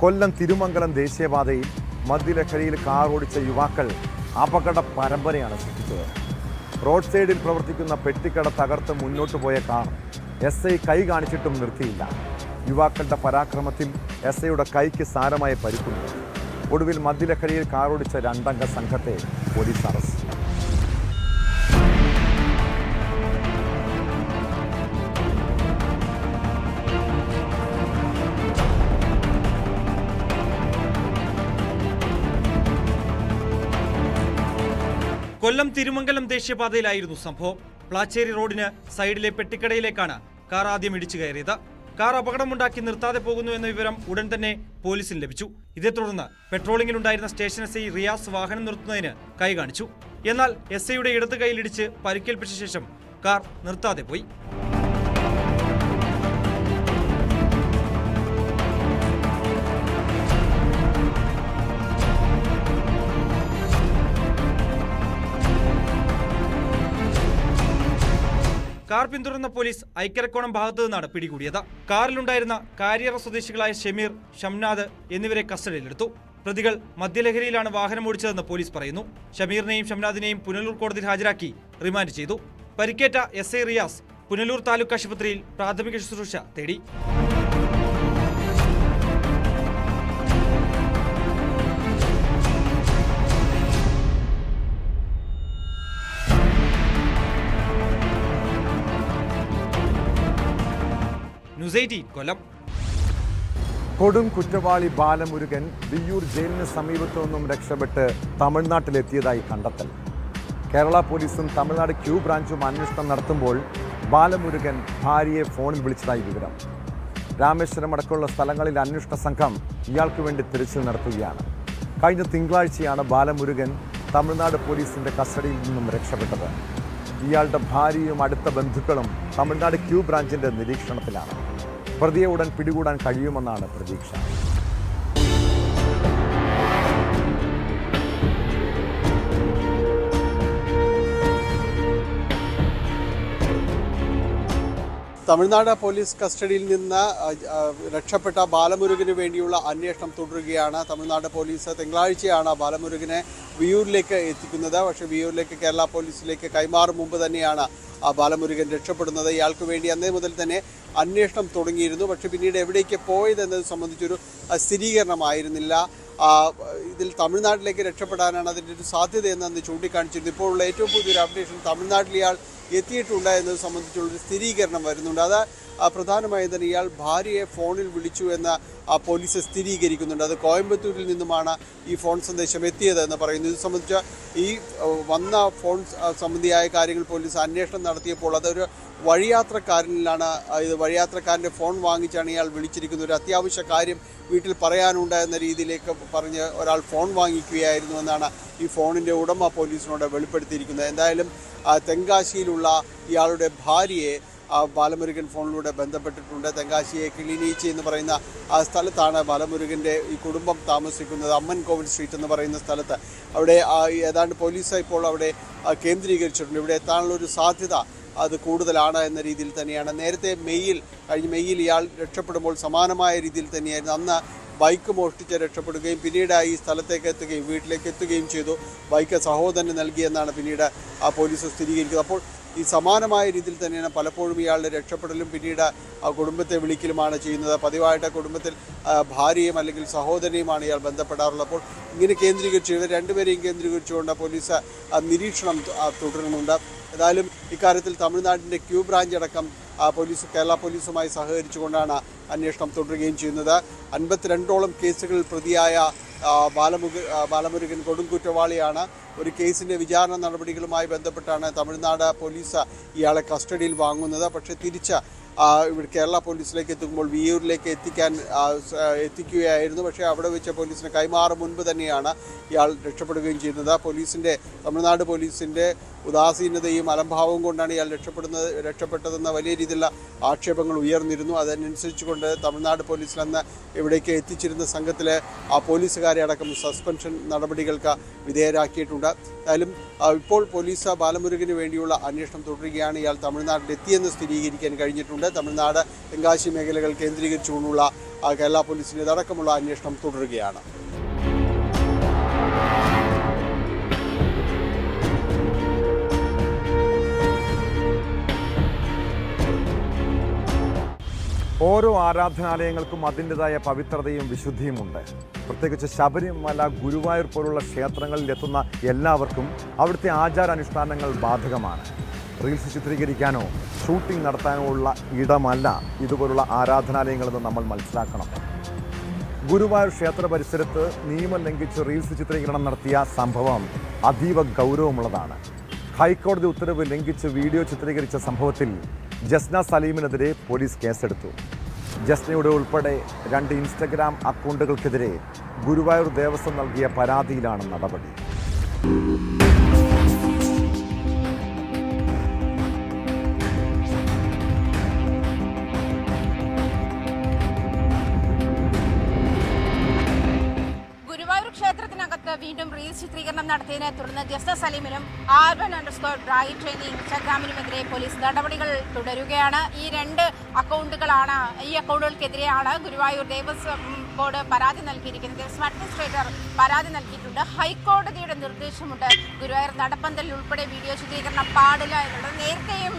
കൊല്ലം തിരുമംഗലം ദേശീയപാതയിൽ മദ്യലഹരിയിൽ കാർ ഓടിച്ച യുവാക്കൾ അപകട പരമ്പരയാണ് സൃഷ്ടിച്ചത്. റോഡ് സൈഡിൽ പ്രവർത്തിക്കുന്ന പെട്ടിക്കട തകർത്ത് മുന്നോട്ട് പോയ കാർ SI കൈ കാണിച്ചിട്ടും നിർത്തിയില്ല. യുവാക്കളുടെ പരാക്രമത്തിൽ SIയുടെ കൈക്ക് സാരമായ പരിക്കുണ്ട്. ഒടുവിൽ മദ്യലഹരിയിൽ കാർ ഓടിച്ച 2 അംഗ സംഘത്തെ പോലീസ് അറസ്റ്റ്. കൊല്ലം തിരുമംഗലം ദേശീയപാതയിലായിരുന്നു സംഭവം. പ്ലാച്ചേരി റോഡിന് സൈഡിലെ പെട്ടിക്കടയിലേക്കാണ് കാർ ആദ്യം ഇടിച്ചു കയറിയത്. കാർ അപകടമുണ്ടാക്കി നിർത്താതെ പോകുന്നു എന്ന വിവരം ഉടൻ തന്നെ പോലീസിന് ലഭിച്ചു. ഇതേ തുടർന്ന് പെട്രോളിംഗിലുണ്ടായിരുന്ന സ്റ്റേഷൻ SI റിയാസ് വാഹനം നിർത്തുന്നതിന് കൈ കാണിച്ചു. എന്നാൽ SIയുടെ ഇടത് കൈയിലിടിച്ച് പരിക്കേൽപ്പിച്ച ശേഷം കാർ നിർത്താതെ പോയി. കാർ പിന്തുടർന്ന പോലീസ് ഐക്കരക്കോണം ഭാഗത്തു നിന്നാണ് പിടികൂടിയത്. കാറിലുണ്ടായിരുന്ന കാരിയറ സ്വദേശികളായ ഷമീർ, ഷംനാദ് എന്നിവരെ കസ്റ്റഡിയിലെടുത്തു. പ്രതികൾ മദ്യലഹരിയിലാണ് വാഹനം ഓടിച്ചതെന്ന് പോലീസ് പറയുന്നു. ഷമീറിനെയും ഷംനാദിനെയും പുനലൂർ കോടതിയിൽ ഹാജരാക്കി റിമാൻഡ് ചെയ്തു. പരിക്കേറ്റ SI റിയാസ് പുനലൂർ താലൂക്ക് ആശുപത്രിയിൽ പ്രാഥമിക ശുശ്രൂഷ തേടി. ന്യൂസ് 18 കൊല്ലം. കൊടും കുറ്റവാളി ബാലമുരുകൻ വിയ്യൂർ ജയിലിന് സമീപത്തു നിന്നും രക്ഷപ്പെട്ട് തമിഴ്നാട്ടിലെത്തിയതായി കണ്ടെത്തൽ. കേരള പോലീസും തമിഴ്നാട് Q ബ്രാഞ്ചും അന്വേഷണം നടത്തുമ്പോൾ ബാലമുരുകൻ ഭാര്യയെ ഫോണിൽ വിളിച്ചതായി വിവരം. രാമേശ്വരം അടക്കമുള്ള സ്ഥലങ്ങളിൽ അന്വേഷണ സംഘം ഇയാൾക്ക് വേണ്ടി തിരച്ചിൽ നടത്തുകയാണ്. കഴിഞ്ഞ തിങ്കളാഴ്ചയാണ് ബാലമുരുകൻ തമിഴ്നാട് പോലീസിന്റെ കസ്റ്റഡിയിൽ നിന്നും രക്ഷപ്പെട്ടത്. ഇയാളുടെ ഭാര്യയും അടുത്ത ബന്ധുക്കളും തമിഴ്നാട് Q ബ്രാഞ്ചിന്റെ നിരീക്ഷണത്തിലാണ്. പ്രതിയെ ഉടൻ പിടികൂടാൻ കഴിയുമെന്നാണ് പ്രതീക്ഷ. തമിഴ്നാട് പോലീസ് കസ്റ്റഡിയിൽ നിന്ന് രക്ഷപ്പെട്ട ബാലമുരുകന് വേണ്ടിയുള്ള അന്വേഷണം തുടരുകയാണ്. തമിഴ്നാട് പോലീസ് തിങ്കളാഴ്ചയാണ് ബാലമുരുകനെ വിയ്യൂരിലേക്ക് എത്തിക്കുന്നത്. പക്ഷേ വിയ്യൂരിലേക്ക് കേരള പോലീസിലേക്ക് കൈമാറും മുമ്പ് തന്നെയാണ് ബാലമുരുകൻ രക്ഷപ്പെടുന്നത്. ഇയാൾക്ക് വേണ്ടി അന്നേ മുതൽ തന്നെ അന്വേഷണം തുടങ്ങിയിരുന്നു. പക്ഷേ പിന്നീട് എവിടേക്ക് പോയതെന്നത് സംബന്ധിച്ചൊരു സ്ഥിരീകരണമായിരുന്നില്ല. ഇതിൽ തമിഴ്നാട്ടിലേക്ക് രക്ഷപ്പെടാനാണ് അതിൻ്റെ ഒരു സാധ്യതയെന്ന് അന്ന് ചൂണ്ടിക്കാണിച്ചിരുന്നു. ഇപ്പോഴുള്ള ഏറ്റവും പുതിയൊരു അപ്ഡേഷൻ തമിഴ്നാട്ടിൽ ഇയാൾ എത്തിയിട്ടുണ്ട് എന്നത് സംബന്ധിച്ചുള്ളൊരു സ്ഥിരീകരണം വരുന്നുണ്ട്. അത് പ്രധാനമായും തന്നെ ഇയാൾ ഭാര്യയെ ഫോണിൽ വിളിച്ചു എന്ന് പോലീസ് സ്ഥിരീകരിക്കുന്നുണ്ട്. അത് കോയമ്പത്തൂരിൽ നിന്നുമാണ് ഈ ഫോൺ സന്ദേശം എത്തിയതെന്ന് പറയുന്നു. ഇത് സംബന്ധിച്ച ഈ വന്ന ഫോൺ സംബന്ധിയായ കാര്യങ്ങൾ പോലീസ് അന്വേഷണം നടത്തിയപ്പോൾ അതൊരു വഴിയാത്രക്കാരനിലാണ്. ഇത് വഴിയാത്രക്കാരൻ്റെ ഫോൺ വാങ്ങിച്ചാണ് ഇയാൾ വിളിച്ചിരിക്കുന്നത്. ഒരു അത്യാവശ്യ കാര്യം വീട്ടിൽ പറയാനുണ്ട് എന്ന രീതിയിലേക്ക് പറഞ്ഞ് ഒരാൾ ഫോൺ വാങ്ങിക്കുകയായിരുന്നു എന്നാണ് ഈ ഫോണിൻ്റെ ഉടമ പോലീസിനോട് വെളിപ്പെടുത്തിയിരിക്കുന്നത്. എന്തായാലും തെങ്കാശിയിലുള്ള ഇയാളുടെ ഭാര്യയെ ബാലമുരുകൻ ഫോണിലൂടെ ബന്ധപ്പെട്ടിട്ടുണ്ട്. തെങ്കാശിയെ കിളിനീച്ചി എന്ന് പറയുന്ന ആ സ്ഥലത്താണ് ബാലമുരുകൻ്റെ ഈ കുടുംബം താമസിക്കുന്നത്. അമ്മൻകോവിൽ സ്ട്രീറ്റ് എന്ന് പറയുന്ന സ്ഥലത്ത്. അവിടെ ഏതാണ്ട് പോലീസ് ഇപ്പോൾ അവിടെ കേന്ദ്രീകരിച്ചിട്ടുണ്ട്. ഇവിടെ എത്താനുള്ളൊരു സാധ്യത അത് കൂടുതലാണ് എന്ന രീതിയിൽ തന്നെയാണ്. നേരത്തെ കഴിഞ്ഞ മെയ്യിൽ ഇയാൾ രക്ഷപ്പെടുമ്പോൾ സമാനമായ രീതിയിൽ തന്നെയായിരുന്നു. അന്ന് ബൈക്ക് മോഷ്ടിച്ച് രക്ഷപ്പെടുകയും പിന്നീട് ഈ സ്ഥലത്തേക്ക് എത്തുകയും വീട്ടിലേക്ക് എത്തുകയും ചെയ്തു. ബൈക്ക് സഹോദരന് നൽകിയെന്നാണ് പിന്നീട് പോലീസ് സ്ഥിരീകരിക്കുന്നത്. അപ്പോൾ ഈ സമാനമായ രീതിയിൽ തന്നെയാണ് പലപ്പോഴും ഇയാളുടെ രക്ഷപ്പെടലും പിന്നീട് കുടുംബത്തെ വിളിക്കലുമാണ് ചെയ്യുന്നത്. പതിവായിട്ട് കുടുംബത്തിൽ ഭാര്യയും അല്ലെങ്കിൽ സഹോദരനെയുമാണ് ഇയാൾ ബന്ധപ്പെടാറുള്ളത്. അപ്പോൾ ഇങ്ങനെ കേന്ദ്രീകരിച്ച് ഇവർ രണ്ടുപേരെയും കേന്ദ്രീകരിച്ചുകൊണ്ട് പോലീസ് നിരീക്ഷണം തുടരുന്നുണ്ട്. ഏതായാലും ഇക്കാര്യത്തിൽ തമിഴ്നാടിൻ്റെ Q ബ്രാഞ്ച് അടക്കം കേരള പോലീസുമായി സഹകരിച്ചുകൊണ്ടാണ് അന്വേഷണം തുടരുകയും ചെയ്യുന്നത്. 52ഓളം കേസുകളിൽ പ്രതിയായ ബാലമുരുകൻ കൊടുംകുറ്റവാളിയാണ്. ഒരു കേസിൻ്റെ വിചാരണ നടപടികളുമായി ബന്ധപ്പെട്ടാണ് തമിഴ്നാട് പോലീസ് ഇയാളെ കസ്റ്റഡിയിൽ വാങ്ങുന്നത്. പക്ഷേ തിരിച്ച് ഇവിടെ കേരള പോലീസിലേക്ക് എത്തുമ്പോൾ വിയ്യൂരിലേക്ക് എത്തിക്കുകയായിരുന്നു. പക്ഷേ അവിടെ വെച്ച് പോലീസിന് കൈമാറും മുൻപ് തന്നെയാണ് ഇയാൾ രക്ഷപ്പെടുകയും ചെയ്യുന്നത്. തമിഴ്നാട് പോലീസിൻ്റെ ഉദാസീനതയും അലംഭാവവും കൊണ്ടാണ് ഇയാൾ രക്ഷപ്പെട്ടതെന്ന വലിയ രീതിയിലുള്ള ആക്ഷേപങ്ങൾ ഉയർന്നിരുന്നു. അതിനനുസരിച്ചുകൊണ്ട് തമിഴ്നാട് പോലീസിൽ നിന്ന് ഇവിടേക്ക് എത്തിച്ചിരുന്ന സംഘത്തിലെ പോലീസുകാരെ അടക്കം സസ്പെൻഷൻ നടപടികൾക്ക് വിധേയരാക്കിയിട്ടുണ്ട്. എന്തായാലും ഇപ്പോൾ പോലീസ് ബാലമുരുകന് വേണ്ടിയുള്ള അന്വേഷണം തുടരുകയാണ്. ഇയാൾ തമിഴ്നാട്ടിലെത്തിയെന്ന് സ്ഥിരീകരിക്കാൻ കഴിഞ്ഞിട്ടുണ്ട്. തമിഴ്നാട് തെങ്കാശി മേഖലകൾ കേന്ദ്രീകരിച്ചുകൊണ്ടുള്ള കേരള പോലീസിൻ്റെതടക്കമുള്ള അന്വേഷണം തുടരുകയാണ്. ഓരോ ആരാധനാലയങ്ങൾക്കും അതിൻ്റെതായ പവിത്രതയും വിശുദ്ധിയുമുണ്ട്. പ്രത്യേകിച്ച് ശബരിമല, ഗുരുവായൂർ പോലുള്ള ക്ഷേത്രങ്ങളിൽ എത്തുന്ന എല്ലാവർക്കും അവിടുത്തെ ആചാരാനുഷ്ഠാനങ്ങൾ ബാധകമാണ്. റീൽസ് ചിത്രീകരിക്കാനോ ഷൂട്ടിംഗ് നടത്താനോ ഉള്ള ഇടമല്ല ഇതുപോലുള്ള ആരാധനാലയങ്ങളെന്ന് നമ്മൾ മനസ്സിലാക്കണം. ഗുരുവായൂർ ക്ഷേത്ര പരിസരത്ത് നിയമം ലംഘിച്ച് റീൽസ് ചിത്രീകരണം നടത്തിയ സംഭവം അതീവ ഗൗരവമുള്ളതാണ്. ഹൈക്കോടതി ഉത്തരവ് ലംഘിച്ച് വീഡിയോ ചിത്രീകരിച്ച സംഭവത്തിൽ ജസ്ന സലീമിനെതിരെ പോലീസ് കേസെടുത്തു. ജസ്നയുടെ ഉൾപ്പെടെ 2 ഇൻസ്റ്റഗ്രാം അക്കൗണ്ടുകൾക്കെതിരെ ഗുരുവായൂർ ദേവസ്വം നൽകിയ പരാതിയിലാണ് നടപടി. ക്ഷേത്രത്തിനകത്ത് വീണ്ടും റീൽസ് ചിത്രീകരണം നടത്തിയതിനെ തുടർന്ന് ജസ്ന സലീമിനും _Drive എന്ന ഇൻസ്റ്റാഗ്രാമിനുമെതിരെ പോലീസ് നടപടികൾ തുടരുകയാണ്. ഈ 2 അക്കൗണ്ടുകൾക്കെതിരെയാണ് ഗുരുവായൂർ ദേവസ്വം ബോർഡ് പരാതി നൽകിയിരിക്കുന്നത്. ദേവസ്വം അഡ്മിനിസ്ട്രേറ്റർ പരാതി നൽകിയിട്ടുണ്ട്. ഹൈക്കോടതിയുടെ നിർദ്ദേശമുണ്ട്. ഗുരുവായൂർ നടപ്പന്തലിൽ ഉൾപ്പെടെ വീഡിയോ ചിത്രീകരണം പാടില്ല എന്നുള്ളത്. നേരത്തെയും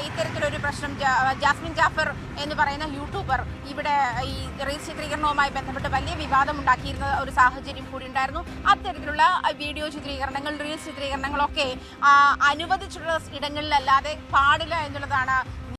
ഇത്തരത്തിലൊരു പ്രശ്നം ജാസ്മിൻ ജാഫർ എന്ന് പറയുന്ന യൂട്യൂബർ ഇവിടെ ഈ റീൽസ് ചിത്രീകരണവുമായി ബന്ധപ്പെട്ട് വലിയ വിവാദം ഉണ്ടാക്കിയിരുന്ന ഒരു സാഹചര്യം കൂടി ഉണ്ടായിരുന്നു. അത്തരത്തിലുള്ള വീഡിയോ ചിത്രീകരണങ്ങൾ, റീൽസ് ചിത്രീകരണങ്ങളൊക്കെ അനുവദിച്ചിട്ടുള്ള ഇടങ്ങളിലല്ലാതെ പാടില്ല എന്നുള്ളതാണ്